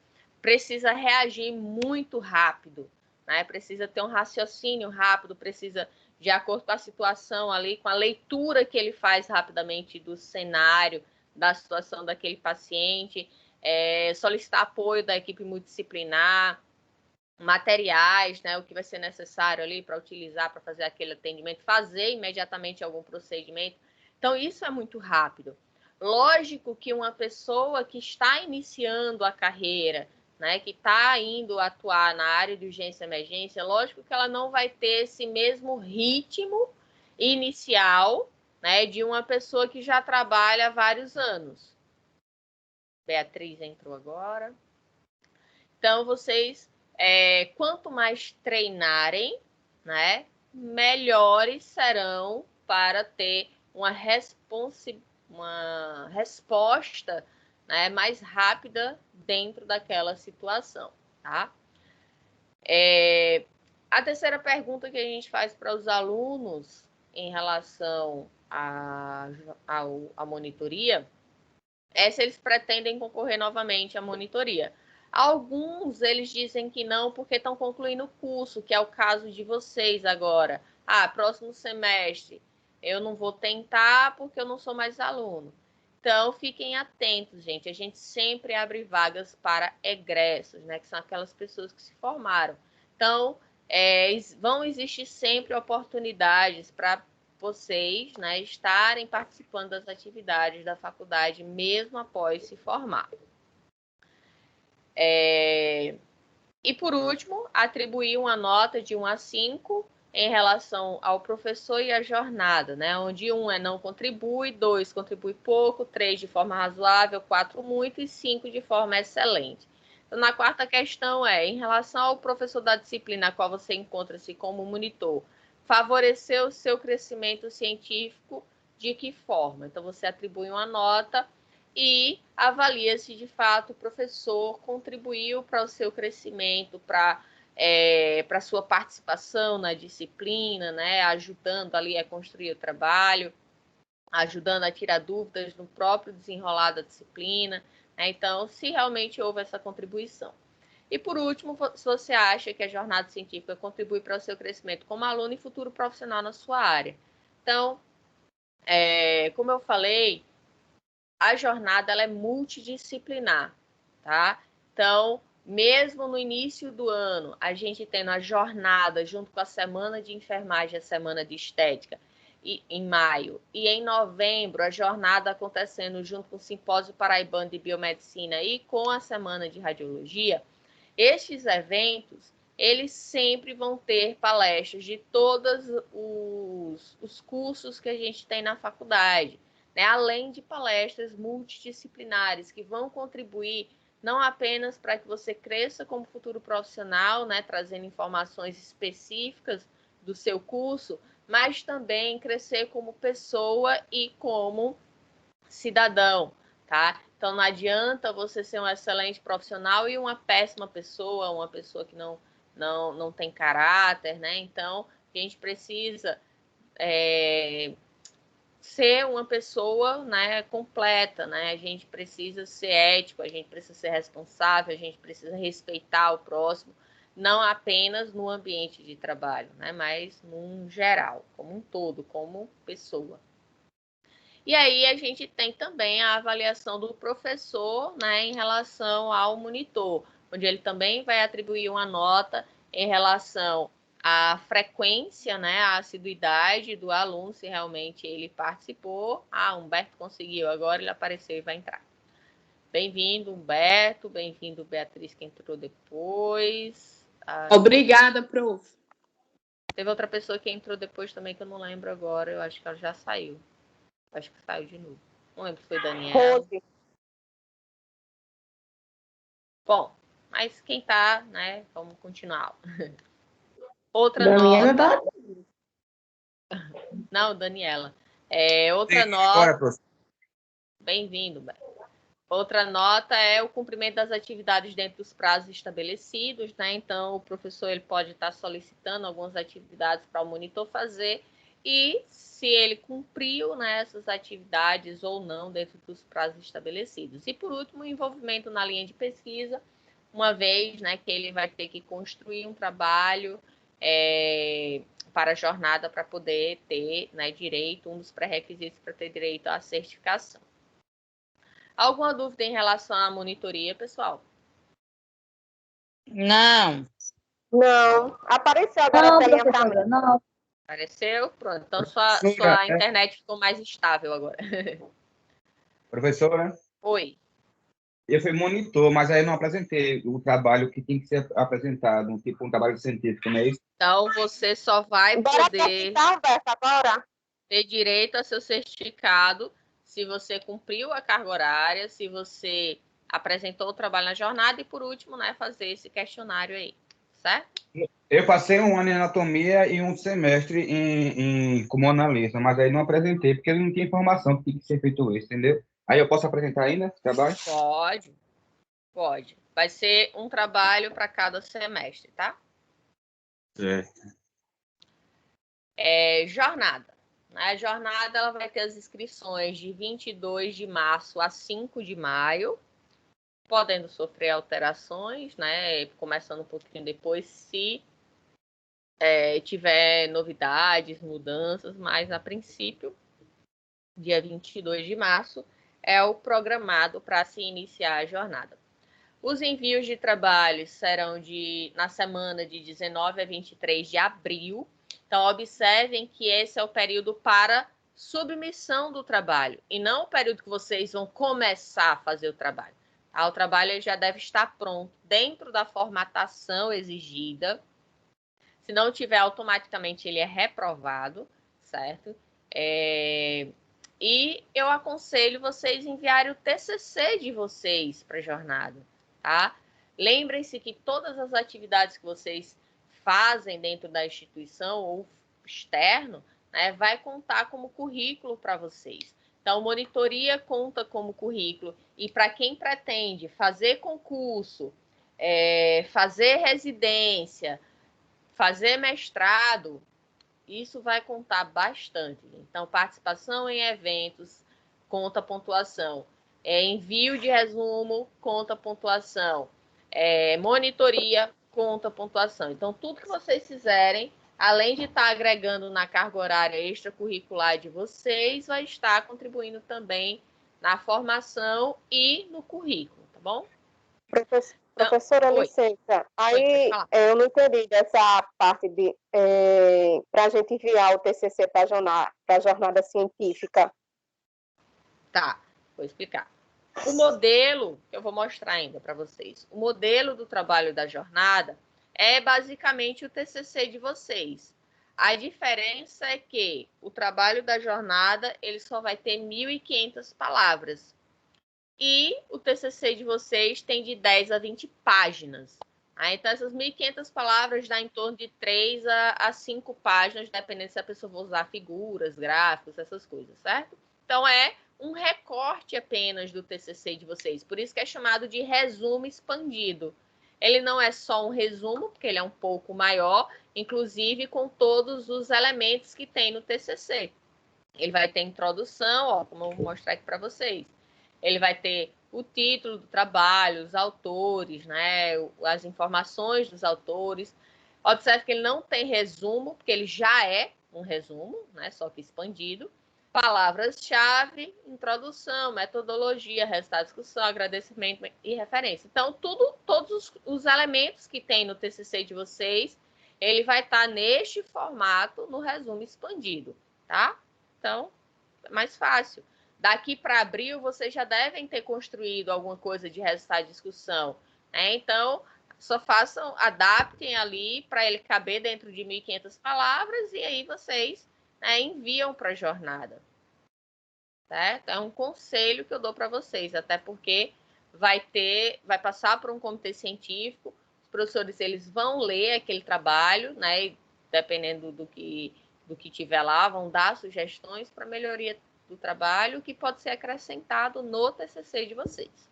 precisa reagir muito rápido, né? Precisa ter um raciocínio rápido, precisa, de acordo com a situação ali, com a leitura que ele faz rapidamente do cenário, da situação daquele paciente, solicitar apoio da equipe multidisciplinar, materiais, né, o que vai ser necessário ali para utilizar, para fazer aquele atendimento, fazer imediatamente algum procedimento. Então, isso é muito rápido. Lógico que uma pessoa que está iniciando a carreira, né, que está indo atuar na área de urgência e emergência, lógico que ela não vai ter esse mesmo ritmo inicial, né, de uma pessoa que já trabalha há vários anos. Beatriz entrou agora. Então, vocês, quanto mais treinarem, né, melhores serão para ter uma resposta, né, mais rápida dentro daquela situação, tá? A terceira pergunta que a gente faz para os alunos em relação à monitoria é se eles pretendem concorrer novamente à monitoria. Alguns, eles dizem que não, porque estão concluindo o curso, que é o caso de vocês agora. Próximo semestre eu não vou tentar porque eu não sou mais aluno. Então, fiquem atentos, gente. A gente sempre abre vagas para egressos, né? Que são aquelas pessoas que se formaram. Então, vão existir sempre oportunidades para vocês, né, estarem participando das atividades da faculdade, mesmo após se formar. E, por último, atribuir uma nota de 1 a 5 em relação ao professor e à jornada, né, onde 1 não contribui, 2 contribui pouco, 3 de forma razoável, 4 muito e 5 de forma excelente. Então, na quarta questão em relação ao professor da disciplina a qual você encontra-se como monitor, favorecer o seu crescimento científico de que forma? Então, você atribui uma nota e avalia se, de fato, o professor contribuiu para o seu crescimento, para a sua participação na disciplina, né? Ajudando ali a construir o trabalho, ajudando a tirar dúvidas no próprio desenrolar da disciplina. Né? Então, se realmente houve essa contribuição. E, por último, se você acha que a jornada científica contribui para o seu crescimento como aluno e futuro profissional na sua área. Então, como eu falei, a jornada ela é multidisciplinar, tá? Então, mesmo no início do ano, a gente tendo a jornada junto com a semana de enfermagem, a semana de estética, em maio, e em novembro, a jornada acontecendo junto com o Simpósio Paraibano de Biomedicina e com a semana de radiologia, estes eventos, eles sempre vão ter palestras de todos os cursos que a gente tem na faculdade, né? Além de palestras multidisciplinares que vão contribuir não apenas para que você cresça como futuro profissional, né? Trazendo informações específicas do seu curso, mas também crescer como pessoa e como cidadão, tá? Então, não adianta você ser um excelente profissional e uma péssima pessoa, uma pessoa que não tem caráter, né? Então, a gente precisa ser uma pessoa, né, completa, né? A gente precisa ser ético, a gente precisa ser responsável, a gente precisa respeitar o próximo, não apenas no ambiente de trabalho, né? Mas num geral, como um todo, como pessoa. E aí a gente tem também a avaliação do professor, né, em relação ao monitor, onde ele também vai atribuir uma nota em relação à frequência, né, à assiduidade do aluno, se realmente ele participou. Humberto conseguiu, agora ele apareceu e vai entrar. Bem-vindo, Humberto, bem-vindo, Beatriz, que entrou depois. Obrigada, prof. Teve outra pessoa que entrou depois também, que eu não lembro agora, eu acho que ela já saiu. Acho que saiu de novo. Não lembro se foi Daniel. Rose. Bom, mas quem está, né, vamos continuar. Outra Daniela nota... tá... Não, Daniela. Outra Sim, nota... agora, professor. Bem-vindo, Beto. Outra nota é o cumprimento das atividades dentro dos prazos estabelecidos, né? Então, o professor ele pode estar solicitando algumas atividades para o monitor fazer e se ele cumpriu, né, essas atividades ou não dentro dos prazos estabelecidos. E, por último, o envolvimento na linha de pesquisa, uma vez, né, que ele vai ter que construir um trabalho para a jornada para poder ter, né, direito, um dos pré-requisitos para ter direito à certificação. Alguma dúvida em relação à monitoria, pessoal? Não. Não. Apareceu agora a Não, telinha pra professora, mim. não. Apareceu? Pronto. Então, sua Professora, internet ficou mais estável agora. professora, Oi. eu fui monitor, mas aí não apresentei o trabalho que tem que ser apresentado, tipo um trabalho científico, não é isso? Então, você só vai Bora poder apresentar, Alberto, agora? ter direito a seu certificado se você cumpriu a carga horária, se você apresentou o trabalho na jornada e, por último, né, fazer esse questionário aí, certo? Eu passei um ano em anatomia e um semestre como analista, mas aí não apresentei, porque eu não tinha informação que tinha que ser feito isso, entendeu? Aí eu posso apresentar ainda esse trabalho? Pode. Vai ser um trabalho para cada semestre, tá? Jornada. A jornada ela vai ter as inscrições de 22 de março a 5 de maio, podendo sofrer alterações, né? Começando um pouquinho depois, se tiver novidades, mudanças, mas a princípio, dia 22 de março, é o programado para se iniciar a jornada. Os envios de trabalhos serão na semana de 19 a 23 de abril. Então, observem que esse é o período para submissão do trabalho e não o período que vocês vão começar a fazer o trabalho. O trabalho já deve estar pronto dentro da formatação exigida. Se não tiver, automaticamente ele é reprovado, certo? E eu aconselho vocês enviarem o TCC de vocês para a jornada, tá? Lembrem-se que todas as atividades que vocês fazem dentro da instituição ou externo, né, vai contar como currículo para vocês. Então, monitoria conta como currículo. E para quem pretende fazer concurso, fazer residência, fazer mestrado, isso vai contar bastante. Então, participação em eventos, conta pontuação. Envio de resumo, conta pontuação. Monitoria, conta pontuação. Então, tudo que vocês fizerem, além de estar agregando na carga horária extracurricular de vocês, vai estar contribuindo também na formação e no currículo, tá bom? Professora, Oi. licença. Pode Aí falar. eu não entendi dessa parte de para a gente enviar o TCC para a jornada científica. Tá, vou explicar. O modelo, que eu vou mostrar ainda para vocês, o modelo do trabalho da jornada é basicamente o TCC de vocês. A diferença é que o trabalho da jornada ele só vai ter 1.500 palavras. E o TCC de vocês tem de 10 a 20 páginas. Então, essas 1.500 palavras dá em torno de 3 a 5 páginas, dependendo se a pessoa for usar figuras, gráficos, essas coisas, certo? Então, é um recorte apenas do TCC de vocês. Por isso que é chamado de resumo expandido. Ele não é só um resumo, porque ele é um pouco maior, inclusive com todos os elementos que tem no TCC. Ele vai ter introdução, ó, como eu vou mostrar aqui para vocês. Ele vai ter o título do trabalho, os autores, né, as informações dos autores. Observe que ele não tem resumo, porque ele já é um resumo, né, só que expandido. Palavras-chave, introdução, metodologia, resultado de discussão, agradecimento e referência. Então, todos os elementos que tem no TCC de vocês, ele vai estar neste formato no resumo expandido, tá? Então, é mais fácil. Daqui para abril, vocês já devem ter construído alguma coisa de resultado de discussão, né? Então, só adaptem ali para ele caber dentro de 1.500 palavras e aí vocês, né, enviam para a jornada. Certo? É um conselho que eu dou para vocês, até porque vai passar por um comitê científico, os professores eles vão ler aquele trabalho, né? E, dependendo do que tiver lá, vão dar sugestões para melhoria do trabalho que pode ser acrescentado no TCC de vocês.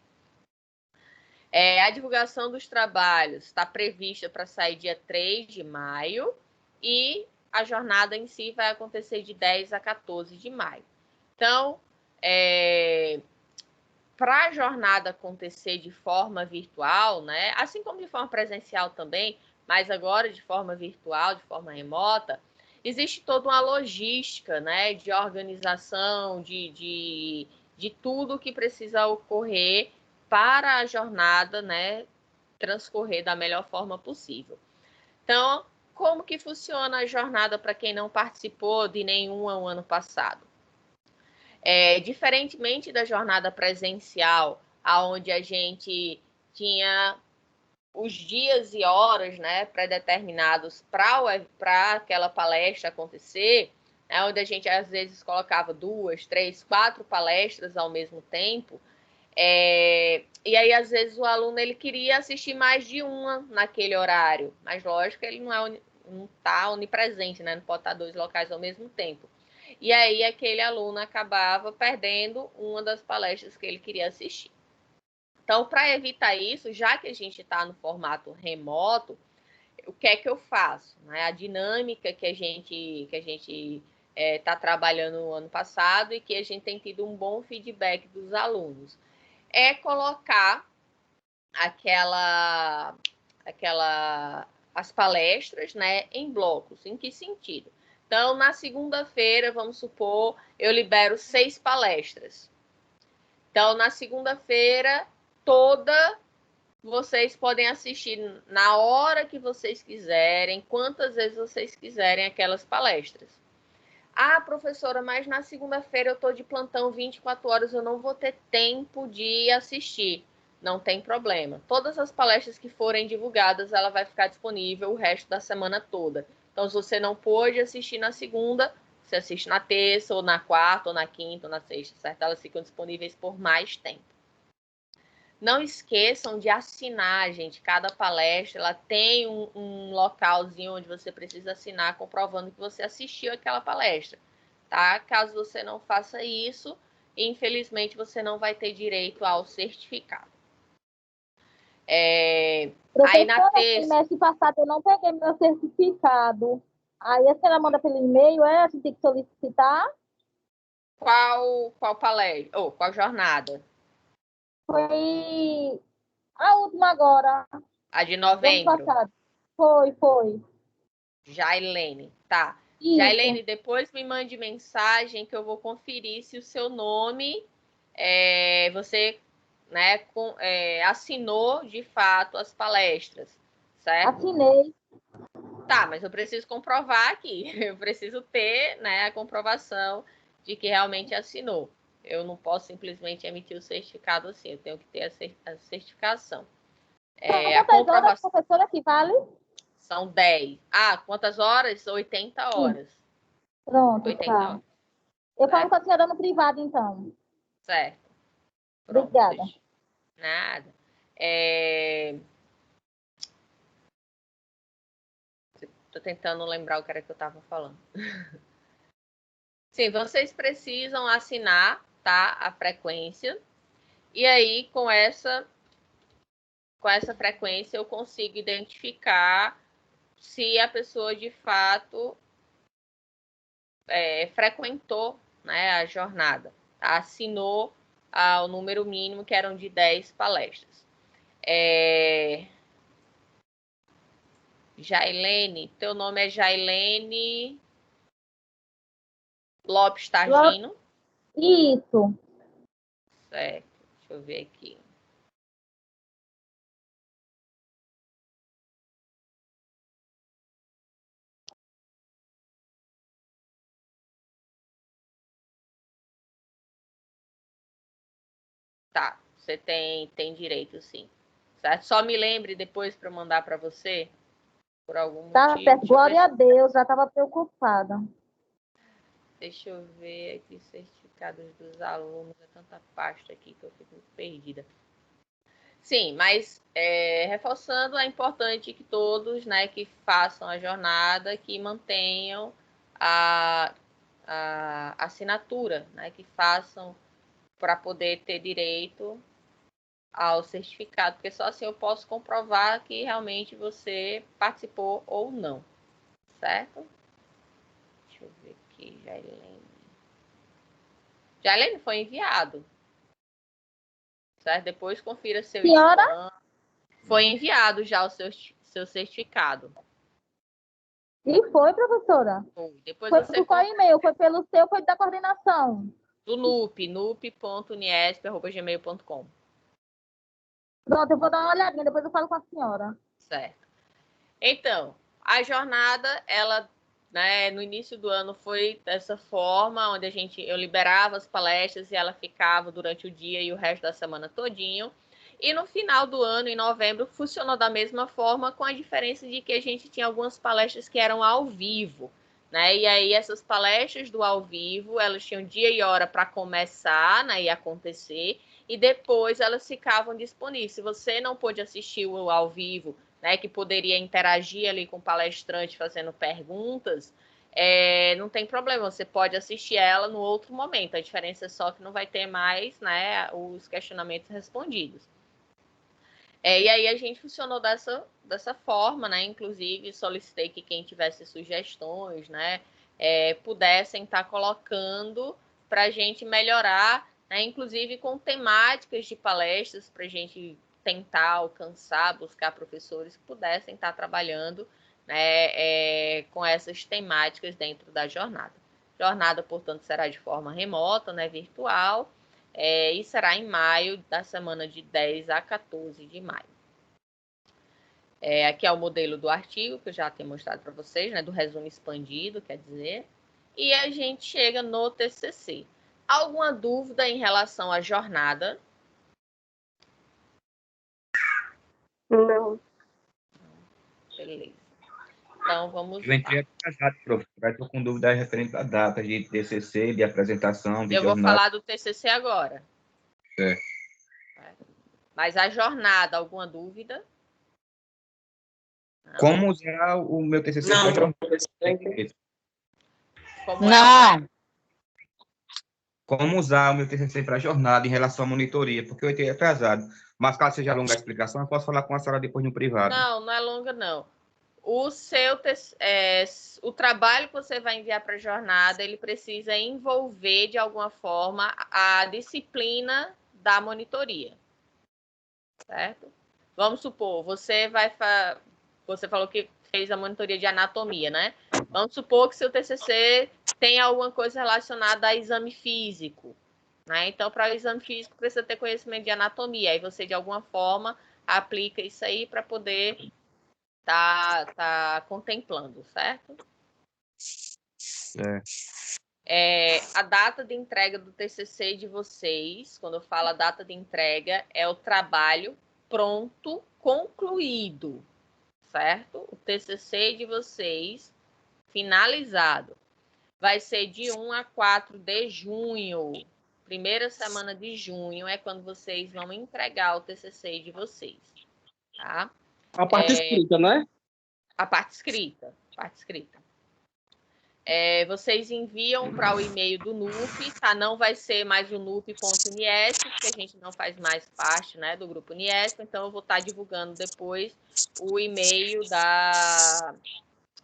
A divulgação dos trabalhos está prevista para sair dia 3 de maio e a jornada em si vai acontecer de 10 a 14 de maio. Então, para a jornada acontecer de forma virtual, né, assim como de forma presencial também, mas agora de forma virtual, de forma remota, existe toda uma logística, né, de organização, de tudo que precisa ocorrer para a jornada, né, transcorrer da melhor forma possível. Então, como que funciona a jornada para quem não participou de nenhuma o ano passado? Diferentemente da jornada presencial, onde a gente tinha os dias e horas, né, pré-determinados para aquela palestra acontecer, né, onde a gente às vezes colocava 2, 3, 4 palestras ao mesmo tempo, e aí às vezes o aluno ele queria assistir mais de uma naquele horário, mas lógico que ele não está onipresente, né, não pode estar 2 locais ao mesmo tempo. E aí aquele aluno acabava perdendo uma das palestras que ele queria assistir. Então, para evitar isso, já que a gente está no formato remoto, o que é que eu faço? A dinâmica que a gente está trabalhando no ano passado e que a gente tem tido um bom feedback dos alunos é colocar as palestras, né, em blocos. Em que sentido? Então, na segunda-feira, vamos supor, eu libero 6 palestras. Então, na segunda-feira toda, vocês podem assistir na hora que vocês quiserem, quantas vezes vocês quiserem aquelas palestras. Ah, professora, mas na segunda-feira eu estou de plantão 24 horas, eu não vou ter tempo de assistir. Não tem problema. Todas as palestras que forem divulgadas, ela vai ficar disponível o resto da semana toda. Então, se você não pôde assistir na segunda, você assiste na terça, ou na quarta, ou na quinta, ou na sexta, certo? Elas ficam disponíveis por mais tempo. Não esqueçam de assinar, gente. Cada palestra ela tem um localzinho onde você precisa assinar, comprovando que você assistiu aquela palestra. Tá? Caso você não faça isso, infelizmente você não vai ter direito ao certificado. Aí na terça. No mês passado eu não peguei meu certificado. Aí a senhora manda pelo e-mail, a gente tem que solicitar? Qual palestra? Ou qual jornada? Foi a última agora. A de novembro? Ano passado. Foi. Jailene, tá. Isso. Jailene, depois me mande mensagem que eu vou conferir se o seu nome, você, né, assinou de fato as palestras, certo? Assinei. Tá, mas eu preciso comprovar aqui. Eu preciso ter, né, a comprovação de que realmente assinou. Eu não posso simplesmente emitir o certificado assim, eu tenho que ter a certificação. A Quantas horas, professora, que vale? São 10. Ah, quantas horas? 80 horas. Sim. Pronto, 80 tá. horas. Eu falo com a senhora no privado, então. Certo. Pronto, obrigada. Nada. Estou tentando lembrar o que era que eu estava falando. Sim, vocês precisam assinar, tá, a frequência. E aí, com essa frequência, eu consigo identificar se a pessoa, de fato, frequentou, né, a jornada. Tá? Assinou o número mínimo, que eram de 10 palestras. Jailene, teu nome é Jailene Lopes Targino? Isso. Certo, deixa eu ver aqui. Tá, você tem direito, sim. Certo? Só me lembre depois para mandar para você, por algum motivo. Tá certo, glória a Deus, já estava preocupada. Deixa eu ver aqui, certificados dos alunos, é tanta pasta aqui que eu fico perdida. Sim, mas reforçando, é importante que todos, né, que façam a jornada, que mantenham a assinatura, né, que façam para poder ter direito ao certificado, porque só assim eu posso comprovar que realmente você participou ou não, certo? Deixa eu ver aqui, Jailene. Jailene foi enviado, certo? Depois confira seu Senhora? spam. Foi enviado já o seu certificado. E foi, professora? Foi. Depois Foi você por qual e-mail? Foi pelo seu, foi da coordenação? do nup.uniesp@gmail.com. Pronto, eu vou dar uma olhadinha, depois eu falo com a senhora. Certo. Então, a jornada, ela, né, no início do ano foi dessa forma, onde eu liberava as palestras e ela ficava durante o dia e o resto da semana todinho. E no final do ano, em novembro, funcionou da mesma forma, com a diferença de que a gente tinha algumas palestras que eram ao vivo, né? E aí essas palestras do ao vivo, elas tinham dia e hora para começar, né, e acontecer, e depois elas ficavam disponíveis. Se você não pôde assistir o ao vivo, né, que poderia interagir ali com o palestrante fazendo perguntas, não tem problema, você pode assistir ela no outro momento. A diferença é só que não vai ter mais, né, os questionamentos respondidos. E aí a gente funcionou dessa forma, né? Inclusive solicitei que quem tivesse sugestões, né, pudessem estar colocando para a gente melhorar, né? Inclusive com temáticas de palestras para a gente tentar alcançar, buscar professores que pudessem estar trabalhando, né, com essas temáticas dentro da jornada. Jornada, portanto, será de forma remota, né, virtual. E será em maio, da semana de 10 a 14 de maio. Aqui é o modelo do artigo, que eu já tenho mostrado para vocês, né, do resumo expandido, quer dizer. E a gente chega no TCC. Alguma dúvida em relação à jornada? Não. Beleza. Então, vamos Eu entrei atrasado, professor. Estou com dúvidas referentes à data de TCC, de apresentação, de Eu vou jornada. falar do TCC agora. Certo. Mas a jornada, alguma dúvida? Não. Como usar o meu TCC para jornada? Não. Como usar o meu TCC para jornada em relação à monitoria? Porque eu entrei atrasado. Mas caso seja longa a explicação, eu posso falar com a senhora depois no privado. Não, não é longa, não. O trabalho que você vai enviar para a jornada, ele precisa envolver, de alguma forma, a disciplina da monitoria. Certo? Vamos supor, você falou que fez a monitoria de anatomia, né? Vamos supor que seu TCC tem alguma coisa relacionada a exame físico, né? Então, para o exame físico, precisa ter conhecimento de anatomia. Aí você, de alguma forma, aplica isso aí para poder tá contemplando, certo? A data de entrega do TCC de vocês, quando eu falo a data de entrega, é o trabalho pronto, concluído, certo? O TCC de vocês, finalizado, vai ser de 1 a 4 de junho. Primeira semana de junho é quando vocês vão entregar o TCC de vocês, tá? A parte escrita, né? A parte escrita. Vocês enviam para o e-mail do NUP, tá? Não vai ser mais o nup.uniesp, porque a gente não faz mais parte, né, do grupo Uniesp, então eu vou estar divulgando depois o e-mail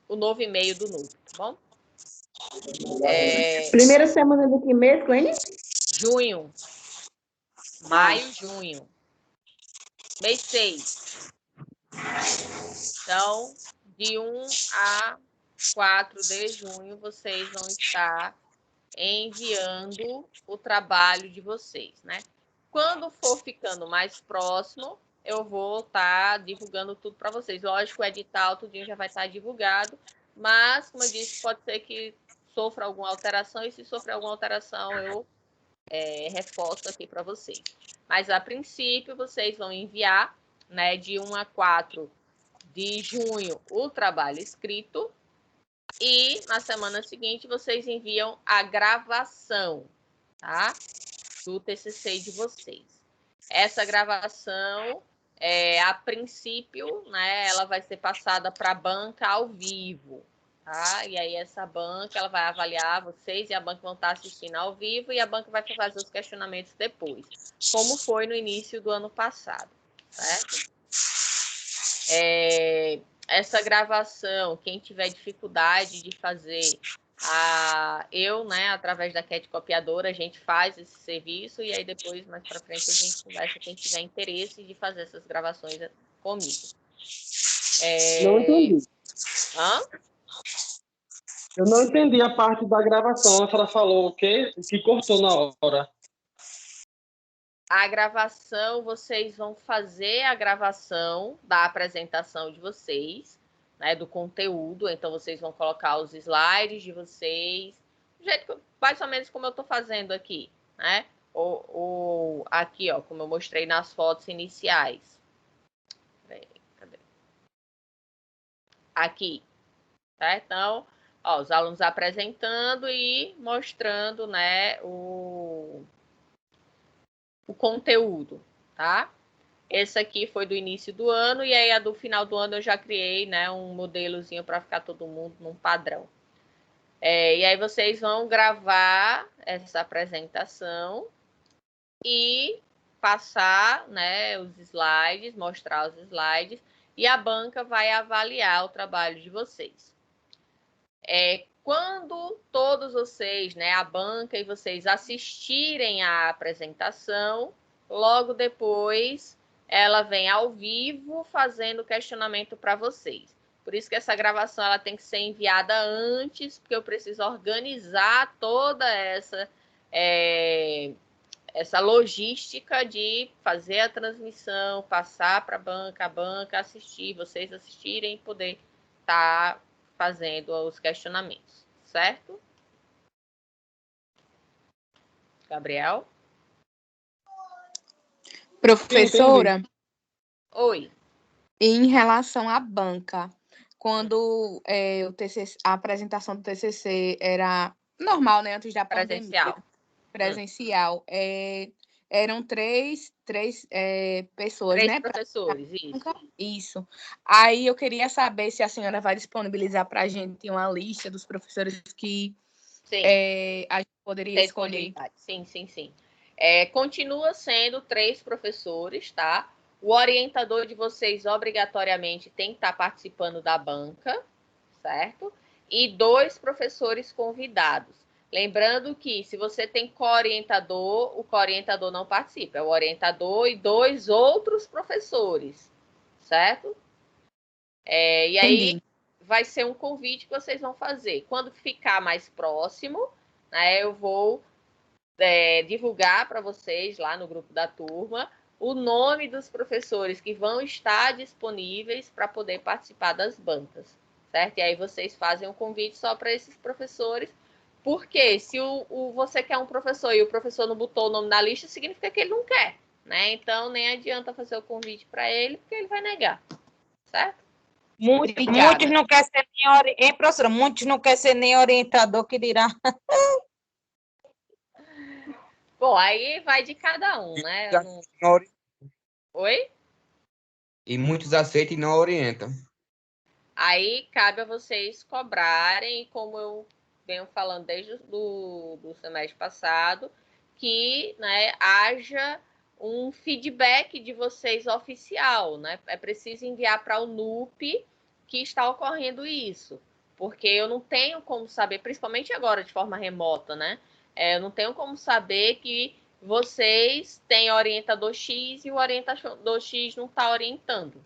o novo e-mail do NUP, tá bom? Primeira semana de que mês, Clênia? Junho. Maio, junho. Mês 6. Então, de 1 a 4 de junho, vocês vão estar enviando o trabalho de vocês, né? Quando for ficando mais próximo, eu vou estar divulgando tudo para vocês. Lógico, o edital, tudinho já vai estar divulgado, mas, como eu disse, pode ser que sofra alguma alteração, e se sofrer alguma alteração, eu reforço aqui para vocês. Mas, a princípio, vocês vão enviar, né, de 1 a 4 de junho, o trabalho escrito, e na semana seguinte vocês enviam a gravação, tá? Do TCC de vocês. Essa gravação, a princípio, né, ela vai ser passada para a banca ao vivo, tá? E aí essa banca, ela vai avaliar vocês e a banca vão estar assistindo ao vivo e a banca vai fazer os questionamentos depois, como foi no início do ano passado, certo? Essa gravação, quem tiver dificuldade de fazer, né, através da Cat Copiadora, a gente faz esse serviço e aí depois, mais para frente, a gente conversa quem tiver interesse de fazer essas gravações comigo. Não entendi. Hã? Eu não entendi a parte da gravação. A senhora falou o quê? Que cortou na hora. A gravação, vocês vão fazer a gravação da apresentação de vocês, né, do conteúdo. Então, vocês vão colocar os slides de vocês, do jeito que, mais ou menos como eu estou fazendo aqui, né? Aqui, ó, como eu mostrei nas fotos iniciais. Cadê? Aqui, tá? Então, ó, os alunos apresentando e mostrando, né, o conteúdo, tá? Esse aqui foi do início do ano e aí a do final do ano eu já criei, né, um modelozinho para ficar todo mundo num padrão. E aí vocês vão gravar essa apresentação e passar, né, os slides, mostrar os slides e a banca vai avaliar o trabalho de vocês. Quando todos vocês, né, a banca e vocês assistirem à apresentação, logo depois ela vem ao vivo fazendo questionamento para vocês. Por isso que essa gravação ela tem que ser enviada antes, porque eu preciso organizar toda essa logística de fazer a transmissão, passar para a banca assistir, vocês assistirem e poder estar fazendo os questionamentos, certo? Gabriel? Professora, Oi. em relação à banca, quando a apresentação do TCC era normal, né, antes da pandemia, presencial, eram três pessoas, né? Professores, isso. Aí eu queria saber se a senhora vai disponibilizar para a gente uma lista dos professores que a gente poderia escolher. Sim. Continua sendo 3 professores, tá? O orientador de vocês, obrigatoriamente, tem que estar participando da banca, certo? E 2 professores convidados. Lembrando que, se você tem co-orientador, o co-orientador não participa. É o orientador e 2 outros professores, certo? E aí, vai ser um convite que vocês vão fazer. Quando ficar mais próximo, né, eu vou divulgar para vocês, lá no grupo da turma, o nome dos professores que vão estar disponíveis para poder participar das bancas, certo? E aí vocês fazem um convite só para esses professores, porque se você quer um professor e o professor não botou o nome na lista, significa que ele não quer, né? Então, nem adianta fazer o convite para ele, porque ele vai negar, certo? Muitos não querem ser nem professora, muitos não querem ser nem orientador, que dirá. Bom, aí vai de cada um, né? Oi? E muitos aceitam e não orientam. Aí cabe a vocês cobrarem, como eu venho falando desde do semestre passado, que, né, haja um feedback de vocês oficial, né? É preciso enviar para o NUP que está ocorrendo isso, porque eu não tenho como saber, principalmente agora de forma remota, né? Eu não tenho como saber que vocês têm orientador X e o orientador X não está orientando,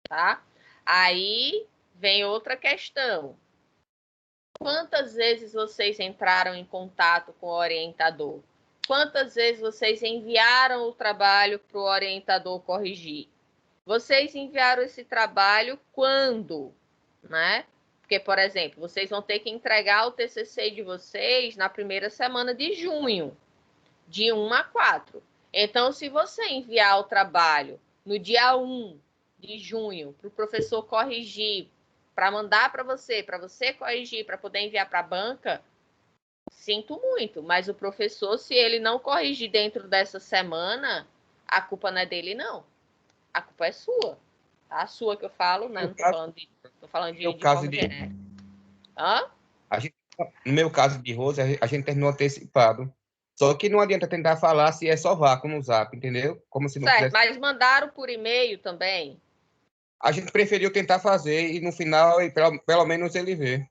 tá? Aí vem outra questão. Quantas vezes vocês entraram em contato com o orientador? Quantas vezes vocês enviaram o trabalho para o orientador corrigir? Vocês enviaram esse trabalho quando, né? Porque, por exemplo, vocês vão ter que entregar o TCC de vocês na primeira semana de junho, de 1 a 4. Então, se você enviar o trabalho no dia 1 de junho para o professor corrigir, para mandar para você corrigir, para poder enviar para a banca, sinto muito, mas o professor, se ele não corrigir dentro dessa semana, a culpa não é dele, não. A culpa é sua. Tá? A sua que eu falo, né? Não tô falando de forma direta. Hã? No meu caso de Rose, a gente terminou antecipado. Só que não adianta tentar falar se é só vácuo no Zap, entendeu? Como se não certo, quisesse... mas mandaram por e-mail também? A gente preferiu tentar fazer e no final, pelo menos ele vê.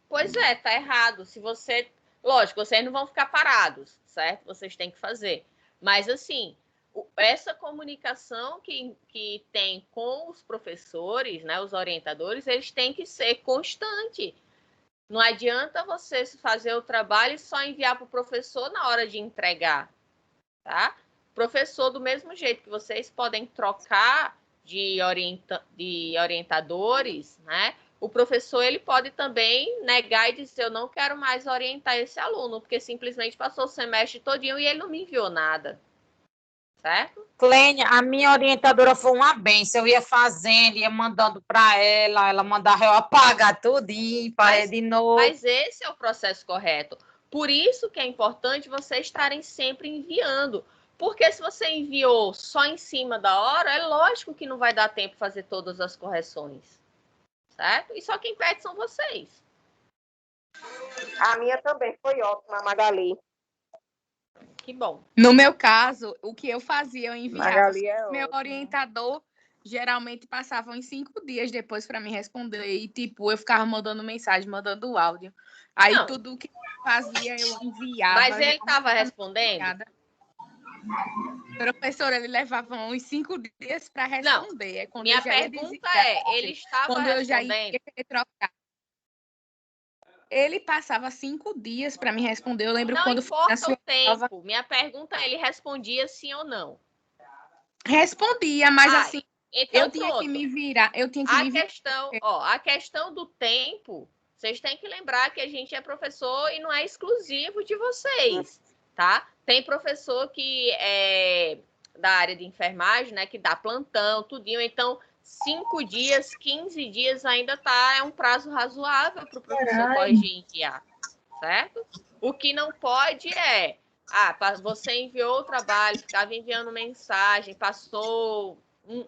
Pois é, tá errado. Se você... Lógico, vocês não vão ficar parados, certo? Vocês têm que fazer. Mas, assim, essa comunicação que tem com os professores, né, os orientadores, eles têm que ser constante. Não adianta você fazer o trabalho e só enviar para o professor na hora de entregar, tá? Professor, do mesmo jeito que vocês podem trocar de orientadores, né? O professor ele pode também negar e dizer: eu não quero mais orientar esse aluno, porque simplesmente passou o semestre todinho e ele não me enviou nada. Certo? Clênia, a minha orientadora foi uma benção. Eu ia fazendo, ia mandando para ela mandava eu apagar tudinho, para de novo. Mas esse é o processo correto. Por isso que é importante vocês estarem sempre enviando. Porque se você enviou só em cima da hora, é lógico que não vai dar tempo de fazer todas as correções. Certo? E só quem pede são vocês. A minha também foi ótima, Magali. Que bom. No meu caso, o que eu fazia, eu enviava. Magali é meu ótimo. orientador geralmente passava uns 5 dias depois para me responder. E, tipo, eu ficava mandando mensagem, mandando áudio. Aí, Não. tudo que eu fazia, eu enviava. Mas ele estava respondendo? Professor, ele levava uns 5 dias para responder. Não, minha pergunta é, ele estava quando respondendo? Eu já ia querer trocar. Ele passava 5 dias para me responder. Eu lembro não quando importa o tempo. Minha pergunta é, ele respondia sim ou não? Respondia, mas assim, então eu tinha que me virar. Eu tinha que me virar. A questão do tempo, vocês têm que lembrar que a gente é professor e não é exclusivo de vocês, tá? Tem professor que é da área de enfermagem, né, que dá plantão, tudinho, então 5 dias, 15 dias ainda é um prazo razoável para o professor corrigir e enviar, certo? O que não pode é, você enviou o trabalho, ficava enviando mensagem, passou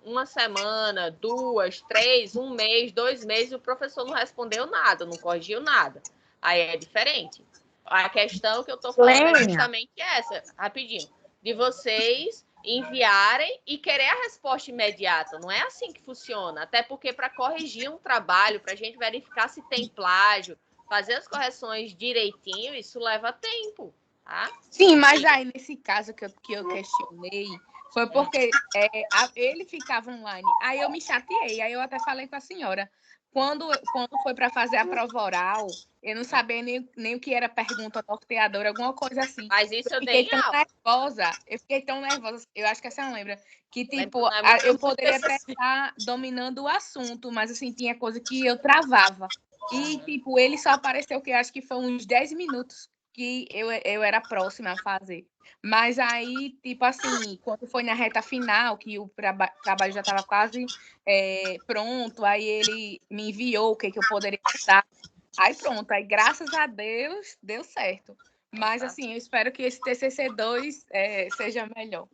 uma semana, 2, 3, 1 mês, 2 meses, e o professor não respondeu nada, não corrigiu nada. Aí é diferente. A questão que eu estou falando é justamente essa, rapidinho, de vocês enviarem e querer a resposta imediata. Não é assim que funciona. Até porque para corrigir um trabalho, para a gente verificar se tem plágio, fazer as correções direitinho, isso leva tempo, tá? Sim, mas aí nesse caso que eu questionei, foi porque ele ficava online. Aí eu me chateei, aí eu até falei com a senhora. Quando foi para fazer a prova oral, eu não sabia nem o que era pergunta norteadora, alguma coisa assim. Mas isso eu fiquei tão nervosa. Eu fiquei tão nervosa. Eu acho que a senhora lembra. Que, tipo, eu poderia até estar dominando o assunto, mas, assim, tinha coisa que eu travava. E, tipo, ele só apareceu, que eu acho que foi uns 10 minutos que eu era próxima a fazer. Mas aí, tipo assim, quando foi na reta final, que o trabalho já estava quase pronto, aí ele me enviou o que eu poderia estar. Aí pronto, aí graças a Deus deu certo. Mas assim, eu espero que esse TCC2 seja melhor.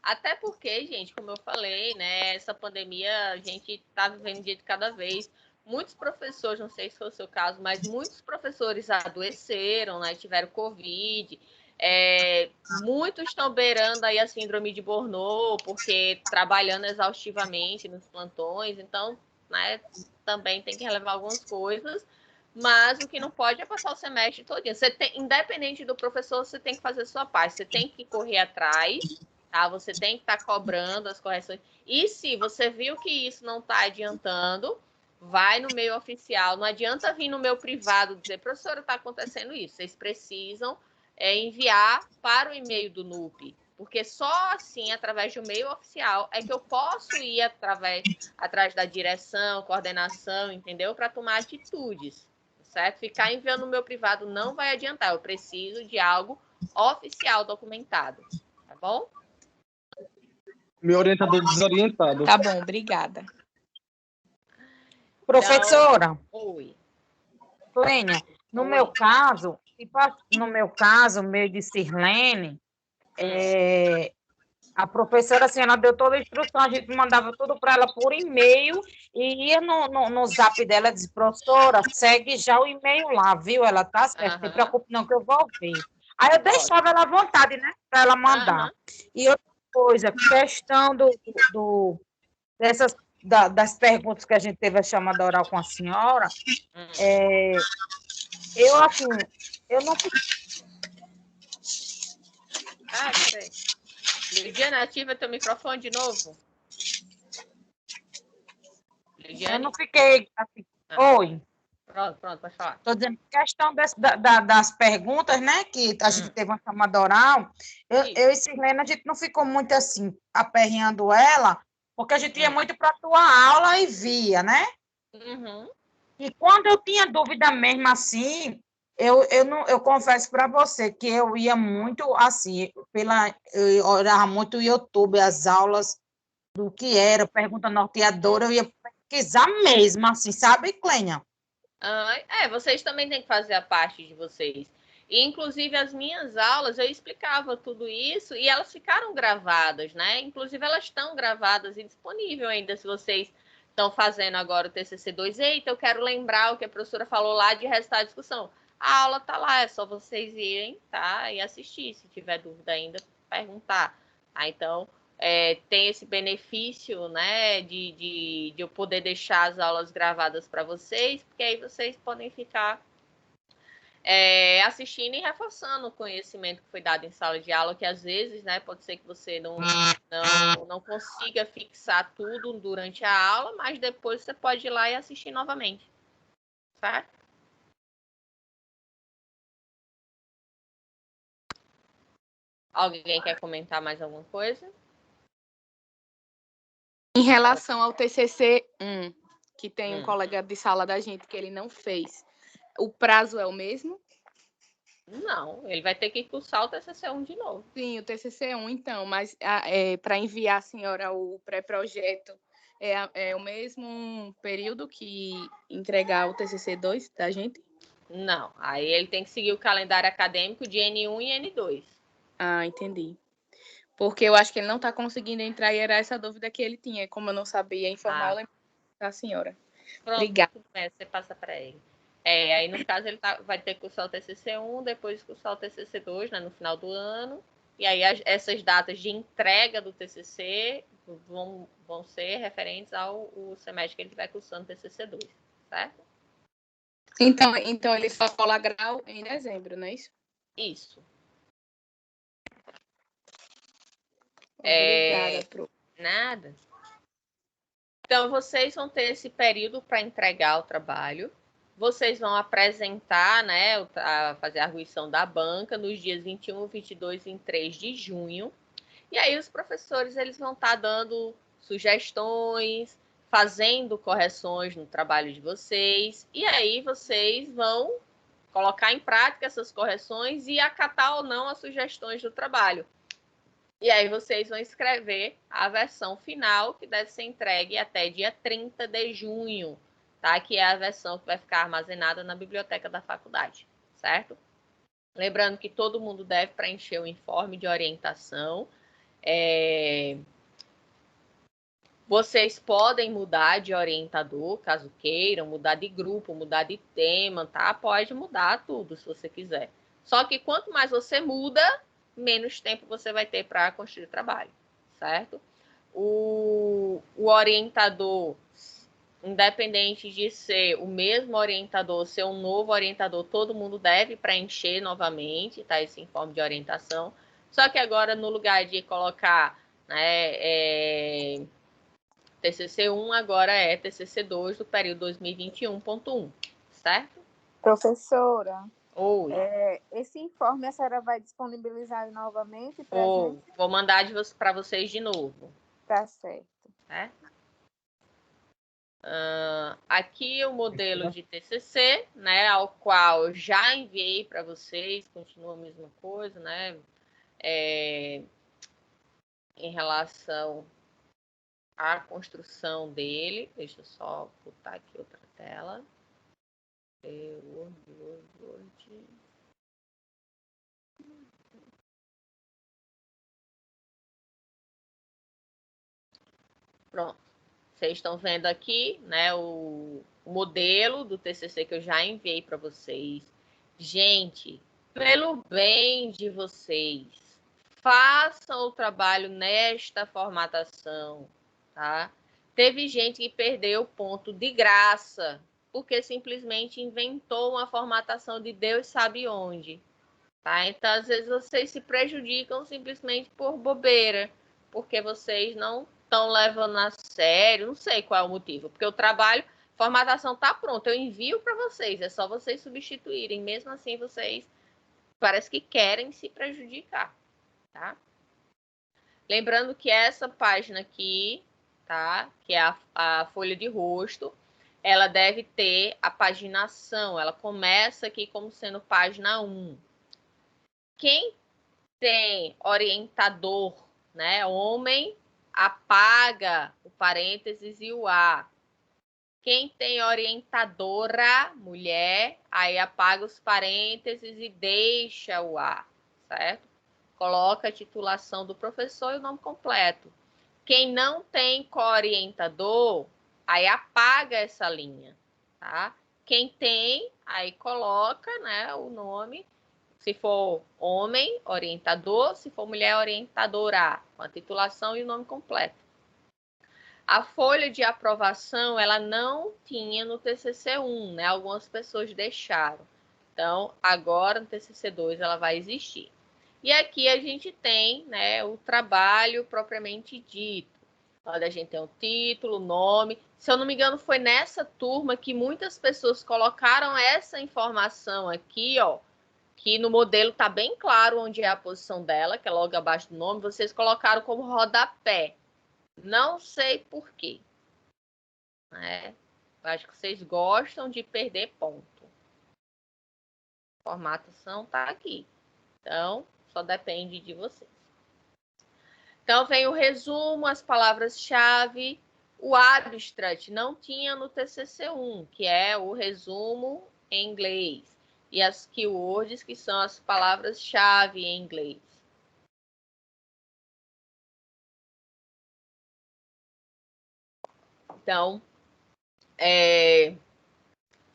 Até porque, gente, como eu falei, né, essa pandemia a gente está vivendo um dia de cada vez. Muitos professores, não sei se foi o seu caso, mas muitos professores adoeceram, né, tiveram Covid. Muitos estão beirando aí a síndrome de Burnout, porque trabalhando exaustivamente nos plantões. Então, né, também tem que relevar algumas coisas. Mas o que não pode é passar o semestre todinho. Independente do professor, você tem que fazer a sua parte. Você tem que correr atrás, tá? Você tem que estar cobrando as correções. E se você viu que isso não está adiantando, vai no meio oficial. Não adianta vir no meu privado dizer, professora, está acontecendo isso. Vocês precisam enviar para o e-mail do NUP. Porque só assim, através do e-mail oficial, é que eu posso ir atrás da direção, coordenação, entendeu? Para tomar atitudes. Certo? Ficar enviando no meu privado não vai adiantar. Eu preciso de algo oficial documentado. Tá bom? Meu orientador desorientado. Tá bom, obrigada. Professora. Oi. Clênia, no meu caso, meio de Sirlene, A professora, assim, ela deu toda a instrução, a gente mandava tudo para ela por e-mail e ia no zap dela e disse, professora, segue já o e-mail lá, viu? Ela tá certa, não se preocupe não que eu vou ver. Aí eu deixava ela à vontade, né, para ela mandar. E outra coisa, questão das perguntas que a gente teve a chamada oral com a senhora, eu, assim, eu não... Peraí. Lidiane, ativa teu microfone de novo. Lidiane? Eu não fiquei assim. Oi. Pronto, pode falar. Estou dizendo, questão das perguntas, né, que a gente teve uma chamada oral, eu e Sirlene, a gente não ficou muito assim, aperreando ela, porque a gente ia muito para a tua aula e via, né? Uhum. E quando eu tinha dúvida mesmo assim, eu confesso para você que eu ia muito assim, eu olhava muito o YouTube, as aulas do que era, pergunta norteadora, eu ia pesquisar mesmo, assim, sabe, Clênia? Vocês também têm que fazer a parte de vocês. E, inclusive, as minhas aulas, eu explicava tudo isso e elas ficaram gravadas, né? Inclusive, elas estão gravadas e disponíveis ainda, se vocês estão fazendo agora o TCC2. Eita, eu quero lembrar o que a professora falou lá de restar a discussão. A aula tá lá, é só vocês irem, tá? E assistir. Se tiver dúvida ainda, perguntar. Então, tem esse benefício, né, de eu poder deixar as aulas gravadas para vocês, porque aí vocês podem ficar assistindo e reforçando o conhecimento que foi dado em sala de aula, que às vezes, né, pode ser que você não consiga fixar tudo durante a aula, mas depois você pode ir lá e assistir novamente, certo? Alguém quer comentar mais alguma coisa? Em relação ao TCC1, que tem um colega de sala da gente que ele não fez, o prazo é o mesmo? Não, ele vai ter que cursar o TCC1 de novo. Sim, o TCC1, então, mas para enviar a senhora o pré-projeto, é o mesmo período que entregar o TCC2 da gente? Não, aí ele tem que seguir o calendário acadêmico de N1 e N2. Ah, entendi. Porque eu acho que ele não está conseguindo entrar e era essa dúvida que ele tinha. Como eu não sabia informar, eu lembrei da senhora. Pronto, obrigada. Você passa para ele. Aí, no caso, ele vai ter que cursar o TCC1, depois cursar o TCC2, né, no final do ano. E aí, essas datas de entrega do TCC vão ser referentes ao semestre que ele estiver cursando o TCC2, certo? Então ele só cola grau em dezembro, não é isso? Isso. Obrigada, Pro. Nada. Então, vocês vão ter esse período para entregar o trabalho. Vocês vão apresentar, né, fazer a arguição da banca nos dias 21, 22 e 23 de junho. E aí os professores eles vão estar dando sugestões, fazendo correções no trabalho de vocês. E aí vocês vão colocar em prática essas correções e acatar ou não as sugestões do trabalho. E aí vocês vão escrever a versão final, que deve ser entregue até dia 30 de junho, tá? Que é a versão que vai ficar armazenada na biblioteca da faculdade, certo? Lembrando que todo mundo deve preencher o informe de orientação. Vocês podem mudar de orientador, caso queiram, mudar de grupo, mudar de tema, tá? Pode mudar tudo, se você quiser. Só que quanto mais você muda, menos tempo você vai ter para construir o trabalho, certo? O orientador, independente de ser o mesmo orientador, ser um novo orientador, todo mundo deve preencher novamente, tá? Esse informe de orientação. Só que agora, no lugar de colocar, né, TCC1, agora é TCC2 do período 2021.1, certo? Professora, Oi. Esse informe a senhora vai disponibilizar novamente para a gente? Vou mandar para vocês de novo. Tá certo. Aqui o modelo de TCC, né, ao qual eu já enviei para vocês, continua a mesma coisa, né, em relação à construção dele. Deixa eu só botar aqui outra tela. Word. Pronto. Vocês estão vendo aqui, né, o modelo do TCC que eu já enviei para vocês. Gente, pelo bem de vocês, façam o trabalho nesta formatação, tá? Teve gente que perdeu ponto de graça, porque simplesmente inventou uma formatação de Deus sabe onde, tá? Então, às vezes, vocês se prejudicam simplesmente por bobeira, porque vocês não estão levando a sério, não sei qual é o motivo, porque o trabalho, formatação está pronta, eu envio para vocês, é só vocês substituírem, mesmo assim vocês parece que querem se prejudicar, tá? Lembrando que essa página aqui, tá? Que é a folha de rosto, ela deve ter a paginação, ela começa aqui como sendo página 1. Quem tem orientador, né, homem, apaga o parênteses e o A. Quem tem orientadora, mulher, aí apaga os parênteses e deixa o A, certo? Coloca a titulação do professor e o nome completo. Quem não tem co-orientador, aí apaga essa linha, tá? Quem tem, aí coloca, né, o nome. Se for homem, orientador. Se for mulher, orientadora, com a titulação e o nome completo. A folha de aprovação, ela não tinha no TCC1, né? Algumas pessoas deixaram. Então, agora no TCC2 ela vai existir. E aqui a gente tem, né, o trabalho propriamente dito. Onde a gente tem o título, o nome. Se eu não me engano, foi nessa turma que muitas pessoas colocaram essa informação aqui, ó, que no modelo está bem claro onde é a posição dela, que é logo abaixo do nome, vocês colocaram como rodapé. Não sei por quê. Né? Acho que vocês gostam de perder ponto. A formatação está aqui. Então, só depende de vocês. Então, vem o resumo, as palavras-chave. O abstract não tinha no TCC1, que é o resumo em inglês. E as keywords, que são as palavras-chave em inglês. Então,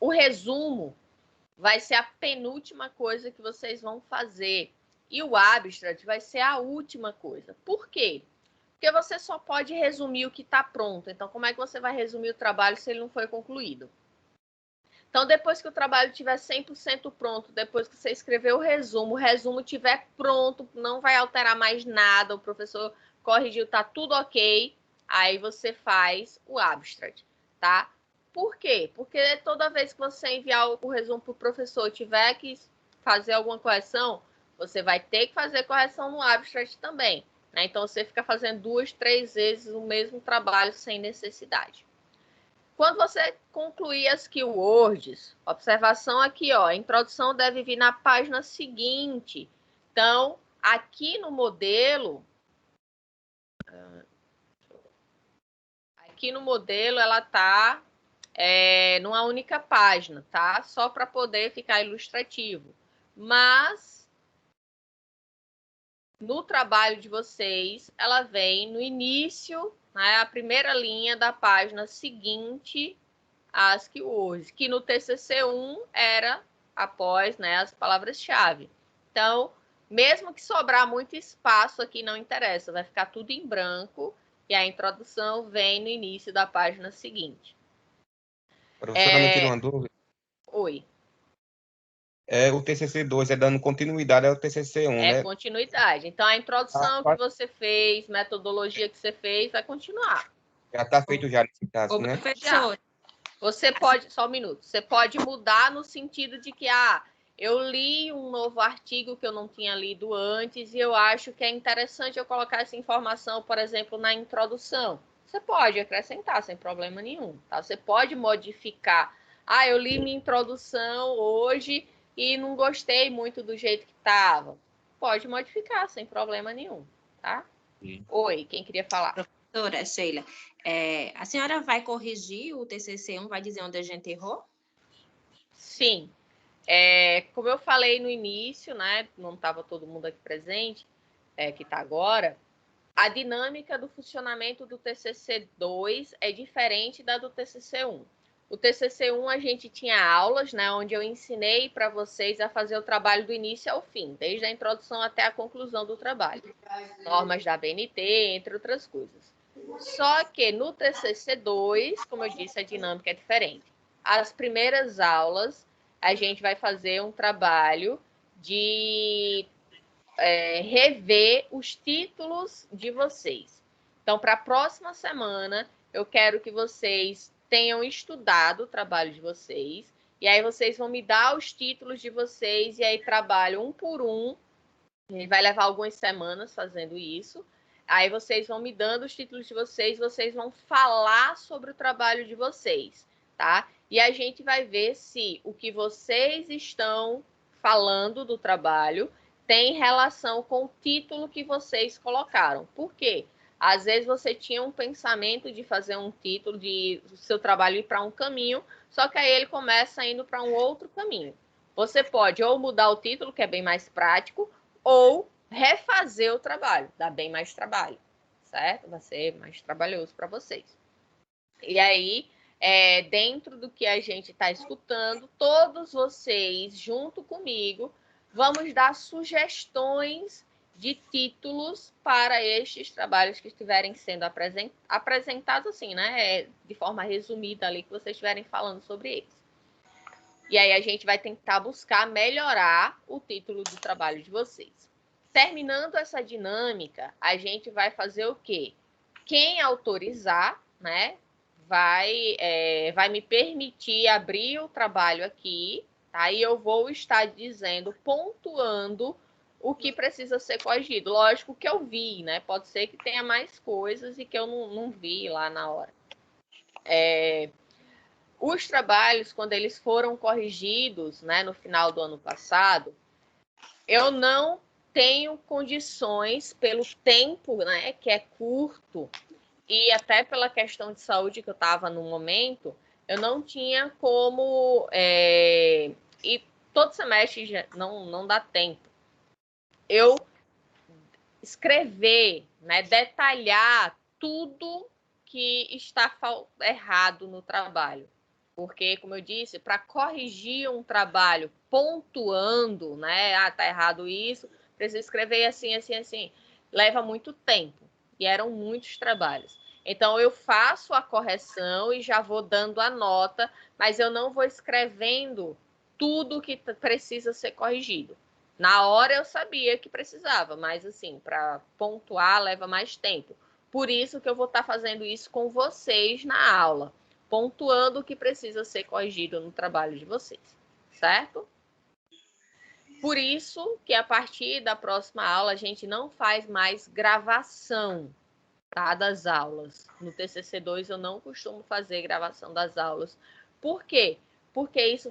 o resumo vai ser a penúltima coisa que vocês vão fazer. E o abstract vai ser a última coisa. Por quê? Porque você só pode resumir o que está pronto. Então, como é que você vai resumir o trabalho se ele não foi concluído? Então, depois que o trabalho estiver 100% pronto, depois que você escrever o resumo estiver pronto, não vai alterar mais nada, o professor corrigiu, tá tudo ok, aí você faz o abstract, tá? Por quê? Porque toda vez que você enviar o resumo para o professor e tiver que fazer alguma correção, você vai ter que fazer correção no abstract também, né? Então, você fica fazendo 2, 3 vezes o mesmo trabalho sem necessidade. Quando você concluir as keywords, observação aqui, ó, a introdução deve vir na página seguinte. Então, aqui no modelo, ela tá numa única página, tá? Só para poder ficar ilustrativo. Mas, no trabalho de vocês, ela vem no início, né, a primeira linha da página seguinte às keywords, que no TCC1 era após, né, as palavras-chave. Então, mesmo que sobrar muito espaço aqui, não interessa, vai ficar tudo em branco e a introdução vem no início da página seguinte. Professora, me tira uma dúvida. Oi. O TCC2 é dando continuidade ao TCC1, né? É continuidade. Então, a introdução que você fez, metodologia que você fez, vai continuar. Já está feito já nesse caso, né? Já. Você pode, só um minuto, você pode mudar no sentido de que, eu li um novo artigo que eu não tinha lido antes e eu acho que é interessante eu colocar essa informação, por exemplo, na introdução. Você pode acrescentar sem problema nenhum, tá? Você pode modificar. Eu li minha introdução hoje e não gostei muito do jeito que estava. Pode modificar sem problema nenhum, tá? Sim. Oi, quem queria falar? Professora Sheila, a senhora vai corrigir o TCC1, vai dizer onde a gente errou? Sim. Como eu falei no início, né, não estava todo mundo aqui presente, que está agora, a dinâmica do funcionamento do TCC2 é diferente da do TCC1. O TCC1 a gente tinha aulas, né, onde eu ensinei para vocês a fazer o trabalho do início ao fim, desde a introdução até a conclusão do trabalho. Normas da BNT, entre outras coisas. Só que no TCC2, como eu disse, a dinâmica é diferente. As primeiras aulas, a gente vai fazer um trabalho de rever os títulos de vocês. Então, para a próxima semana, eu quero que vocês tenham estudado o trabalho de vocês, e aí vocês vão me dar os títulos de vocês, e aí trabalho um por um. A gente vai levar algumas semanas fazendo isso. Aí vocês vão me dando os títulos de vocês vão falar sobre o trabalho de vocês, tá? E a gente vai ver se o que vocês estão falando do trabalho tem relação com o título que vocês colocaram. Por quê? Às vezes você tinha um pensamento de fazer um título, de o seu trabalho ir para um caminho, só que aí ele começa indo para um outro caminho. Você pode ou mudar o título, que é bem mais prático, ou refazer o trabalho, dá bem mais trabalho, certo? Vai ser mais trabalhoso para vocês. E aí, dentro do que a gente está escutando, todos vocês, junto comigo, vamos dar sugestões de títulos para estes trabalhos que estiverem sendo apresentados, assim, né? De forma resumida ali, que vocês estiverem falando sobre eles. E aí a gente vai tentar buscar melhorar o título do trabalho de vocês. Terminando essa dinâmica, a gente vai fazer o quê? Quem autorizar, né, vai me permitir abrir o trabalho aqui, tá? E eu vou estar dizendo, pontuando o que precisa ser corrigido. Lógico que eu vi, né? Pode ser que tenha mais coisas e que eu não vi lá na hora. Os trabalhos, quando eles foram corrigidos, né, no final do ano passado, eu não tenho condições, pelo tempo, né, que é curto, e até pela questão de saúde que eu estava no momento, eu não tinha como... e todo semestre já não dá tempo. Eu escrever, né, detalhar tudo que está errado no trabalho. Porque, como eu disse, para corrigir um trabalho pontuando, né, tá errado isso, precisa escrever assim, assim, assim, leva muito tempo. E eram muitos trabalhos. Então, eu faço a correção e já vou dando a nota, mas eu não vou escrevendo tudo que precisa ser corrigido. Na hora eu sabia que precisava, mas assim, para pontuar leva mais tempo. Por isso que eu vou estar fazendo isso com vocês na aula, pontuando o que precisa ser corrigido no trabalho de vocês, certo? Por isso que a partir da próxima aula a gente não faz mais gravação, tá, das aulas. No TCC2 eu não costumo fazer gravação das aulas. Por quê? Porque isso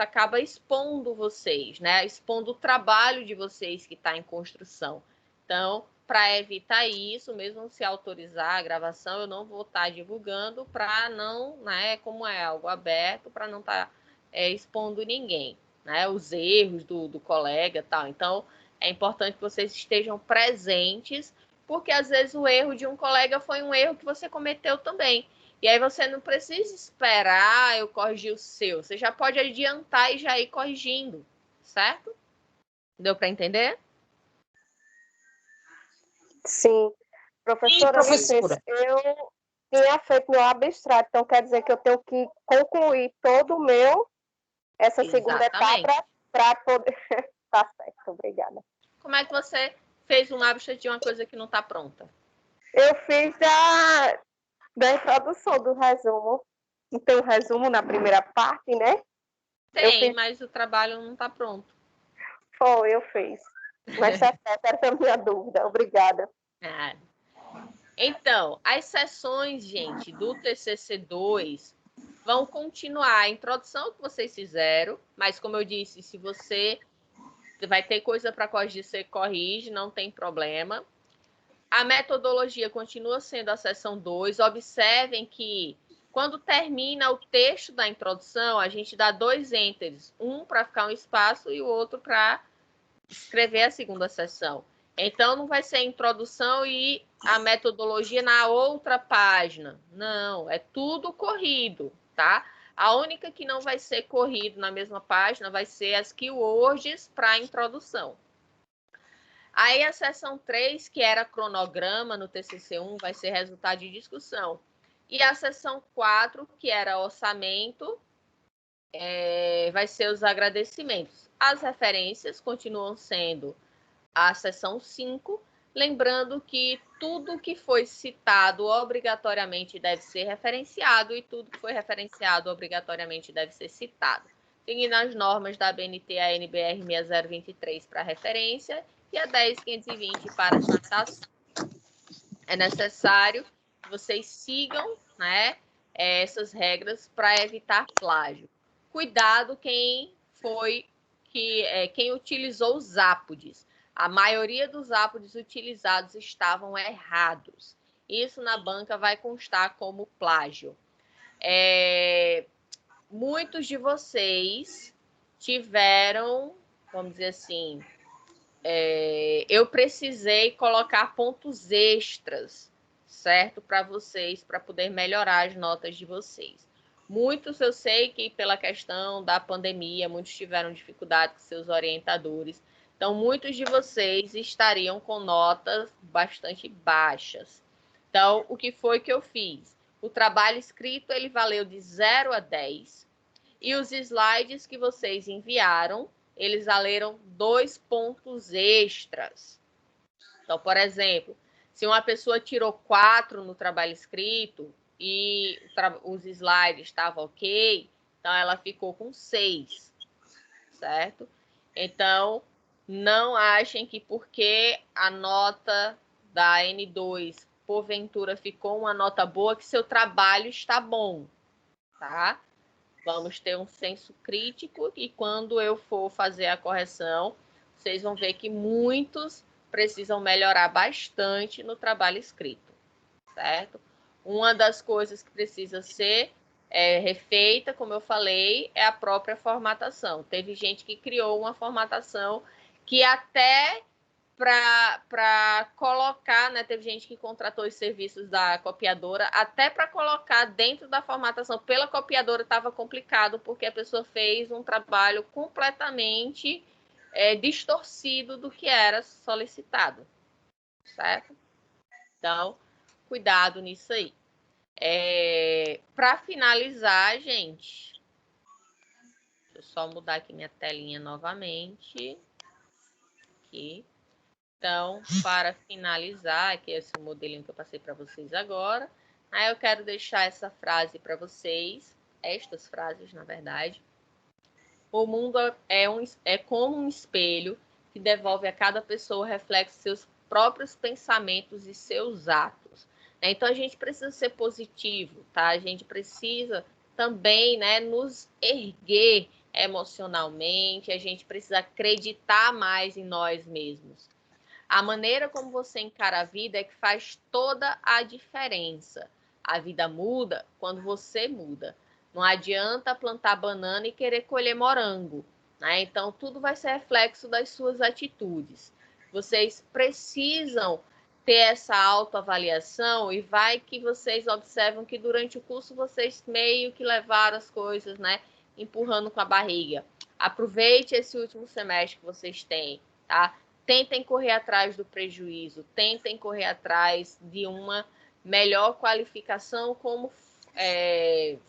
acaba expondo vocês, né? Expondo o trabalho de vocês que está em construção. Então, para evitar isso, mesmo se autorizar a gravação, eu não vou estar divulgando para não, né, como é algo aberto, para não estar expondo ninguém, né? Os erros do colega e tal. Então, é importante que vocês estejam presentes, porque às vezes o erro de um colega foi um erro que você cometeu também. E aí você não precisa esperar eu corrigir o seu. Você já pode adiantar e já ir corrigindo, certo? Deu para entender? Sim. Professora, eu tinha feito meu abstrato, então quer dizer que eu tenho que concluir todo o meu, essa segunda etapa, para poder... Tá certo, obrigada. Como é que você fez um abstrato de uma coisa que não está pronta? Eu fiz da introdução do resumo. Não tem um resumo na primeira parte, né? Tem, mas o trabalho não está pronto. Foi, eu fiz. Mas essa era a minha dúvida. Obrigada. Então, as sessões, gente, do TCC2 vão continuar. A introdução que vocês fizeram, mas como eu disse, se você vai ter coisa para corrigir, você corrige, não tem problema. A metodologia continua sendo a sessão 2. Observem que quando termina o texto da introdução, a gente dá 2 enters, um para ficar um espaço e o outro para escrever a segunda sessão. Então, não vai ser a introdução e a metodologia na outra página. Não, é tudo corrido, tá? A única que não vai ser corrido na mesma página vai ser as keywords para a introdução. Aí a seção 3, que era cronograma no TCC1, vai ser resultado de discussão. E a seção 4, que era orçamento, vai ser os agradecimentos. As referências continuam sendo a seção 5, lembrando que tudo que foi citado obrigatoriamente deve ser referenciado e tudo que foi referenciado obrigatoriamente deve ser citado. Seguindo as normas da BNT, a NBR 6023 para referência e a 10520 para citação. É necessário que vocês sigam, né, essas regras para evitar plágio. Cuidado quem utilizou os ápodes. A maioria dos ápodes utilizados estavam errados. Isso na banca vai constar como plágio. Muitos de vocês tiveram, vamos dizer assim, eu precisei colocar pontos extras, certo? Para vocês, para poder melhorar as notas de vocês. Muitos, eu sei que pela questão da pandemia, muitos tiveram dificuldade com seus orientadores. Então, muitos de vocês estariam com notas bastante baixas. Então, o que foi que eu fiz? O trabalho escrito, ele valeu de 0 a 10. E os slides que vocês enviaram, eles valeram 2 pontos extras. Então, por exemplo, se uma pessoa tirou 4 no trabalho escrito e os slides estavam ok, então ela ficou com 6, certo? Então, não achem que porque a nota da N2, porventura, ficou uma nota boa, que seu trabalho está bom, tá? Vamos ter um senso crítico e quando eu for fazer a correção, vocês vão ver que muitos precisam melhorar bastante no trabalho escrito, certo? Uma das coisas que precisa ser refeita, como eu falei, é a própria formatação. Teve gente que criou uma formatação que até para colocar, né, teve gente que contratou os serviços da copiadora, até para colocar dentro da formatação pela copiadora estava complicado, porque a pessoa fez um trabalho completamente distorcido do que era solicitado, certo? Então, cuidado nisso aí. Para finalizar, gente, deixa eu só mudar aqui minha telinha novamente. Aqui. Então, para finalizar, que é esse modelinho que eu passei para vocês agora, aí eu quero deixar essa frase para vocês, estas frases, na verdade. O mundo é como um espelho que devolve a cada pessoa o reflexo de seus próprios pensamentos e seus atos. Então, a gente precisa ser positivo, tá? A gente precisa também, né, nos erguer emocionalmente, a gente precisa acreditar mais em nós mesmos. A maneira como você encara a vida é que faz toda a diferença. A vida muda quando você muda. Não adianta plantar banana e querer colher morango, né? Então, tudo vai ser reflexo das suas atitudes. Vocês precisam ter essa autoavaliação e vai que vocês observam que durante o curso vocês meio que levaram as coisas, né, empurrando com a barriga. Aproveite esse último semestre que vocês têm, tá? Tentem correr atrás do prejuízo, tentem correr atrás de uma melhor qualificação como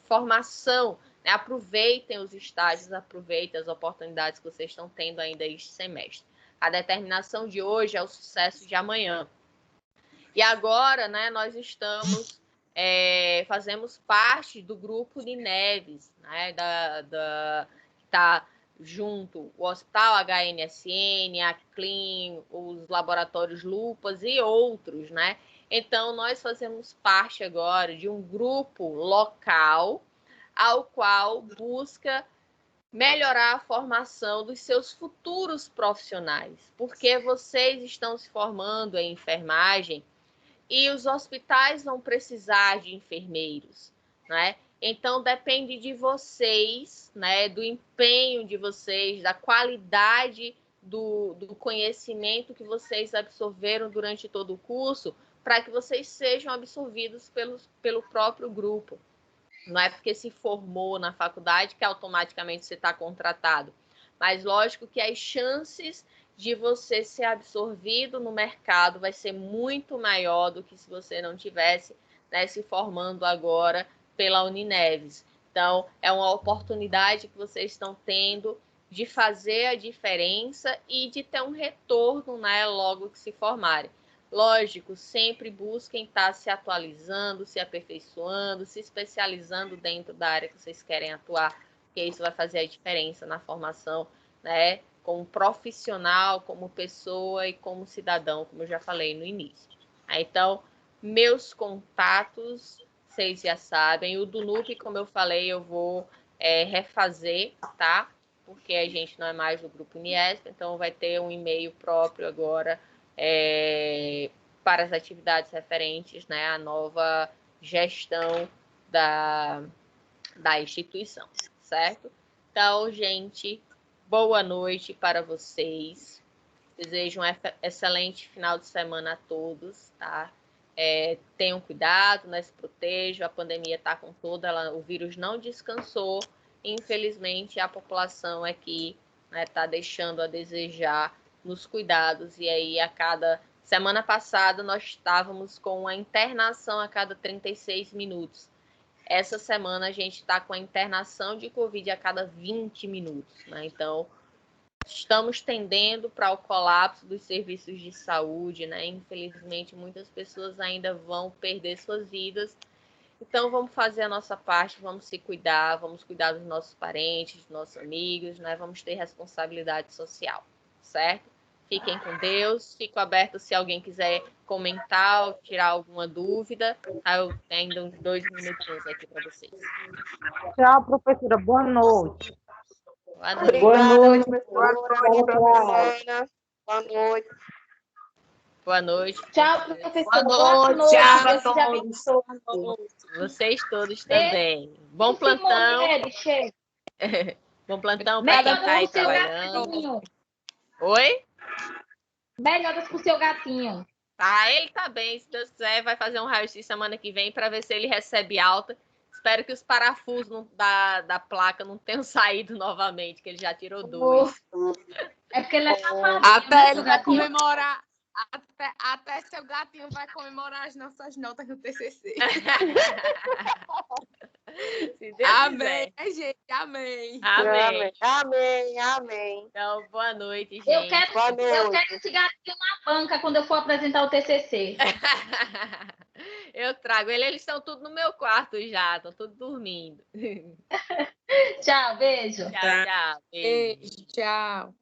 formação, né? Aproveitem os estágios, aproveitem as oportunidades que vocês estão tendo ainda este semestre. A determinação de hoje é o sucesso de amanhã. E agora, né, nós fazemos parte do grupo de Neves, né, tá junto o Hospital HNSN, a CLIN, os laboratórios Lupas e outros, né? Então, nós fazemos parte agora de um grupo local ao qual busca melhorar a formação dos seus futuros profissionais, porque vocês estão se formando em enfermagem e os hospitais vão precisar de enfermeiros, né? Então, depende de vocês, né, do empenho de vocês, da qualidade do conhecimento que vocês absorveram durante todo o curso, para que vocês sejam absorvidos pelo próprio grupo. Não é porque se formou na faculdade que automaticamente você está contratado. Mas lógico que as chances de você ser absorvido no mercado vai ser muito maior do que se você não tivesse, né, se formando agora pela Unineves. Então, é uma oportunidade que vocês estão tendo de fazer a diferença e de ter um retorno, né, logo que se formarem. Lógico, sempre busquem estar se atualizando, se aperfeiçoando, se especializando dentro da área que vocês querem atuar, porque isso vai fazer a diferença na formação, né, como profissional, como pessoa e como cidadão, como eu já falei no início. Então, meus contatos, vocês já sabem. O do NUP, como eu falei, eu vou refazer, tá? Porque a gente não é mais do Grupo Uniesp, então vai ter um e-mail próprio agora para as atividades referentes, né, à nova gestão da instituição, certo? Então, gente, boa noite para vocês. Desejo um excelente final de semana a todos, tá? Tenham cuidado, né, se protejam, a pandemia está com toda, o vírus não descansou, infelizmente a população aqui está deixando a desejar nos cuidados, e aí semana passada nós estávamos com a internação a cada 36 minutos. Essa semana a gente está com a internação de Covid a cada 20 minutos, né? Então, estamos tendendo para o colapso dos serviços de saúde, né? Infelizmente, muitas pessoas ainda vão perder suas vidas. Então, vamos fazer a nossa parte, vamos se cuidar, vamos cuidar dos nossos parentes, dos nossos amigos, né? Vamos ter responsabilidade social, certo? Fiquem com Deus, fico aberto se alguém quiser comentar ou tirar alguma dúvida. Eu tenho ainda uns 2 minutinhos aqui para vocês. Tchau, professora. Boa noite. Boa noite. Boa noite, Boa professora. Boa noite. Boa noite. Tchau, professora. Boa noite. Tchau a todos. Vocês todos também. Bom plantão. Bom plantão para quem está aí trabalhando. Oi? Melhoras pro seu gatinho. Ele tá bem, se Deus quiser, vai fazer um raio-x semana que vem para ver se ele recebe alta. Espero que os parafusos da placa não tenham saído novamente, que ele já tirou 2. É porque ele é safadinho. Até ele vai comemorar. Até seu gatinho vai comemorar as nossas notas no TCC. Amém, gente. Amém. Amém. Amém, amém. Então, boa noite, gente. Eu quero esse gatinho na banca quando eu for apresentar o TCC. Eu trago ele. Eles estão tudo no meu quarto já. Estão todos dormindo. Tchau, beijo. Tchau, tchau. Beijo, tchau.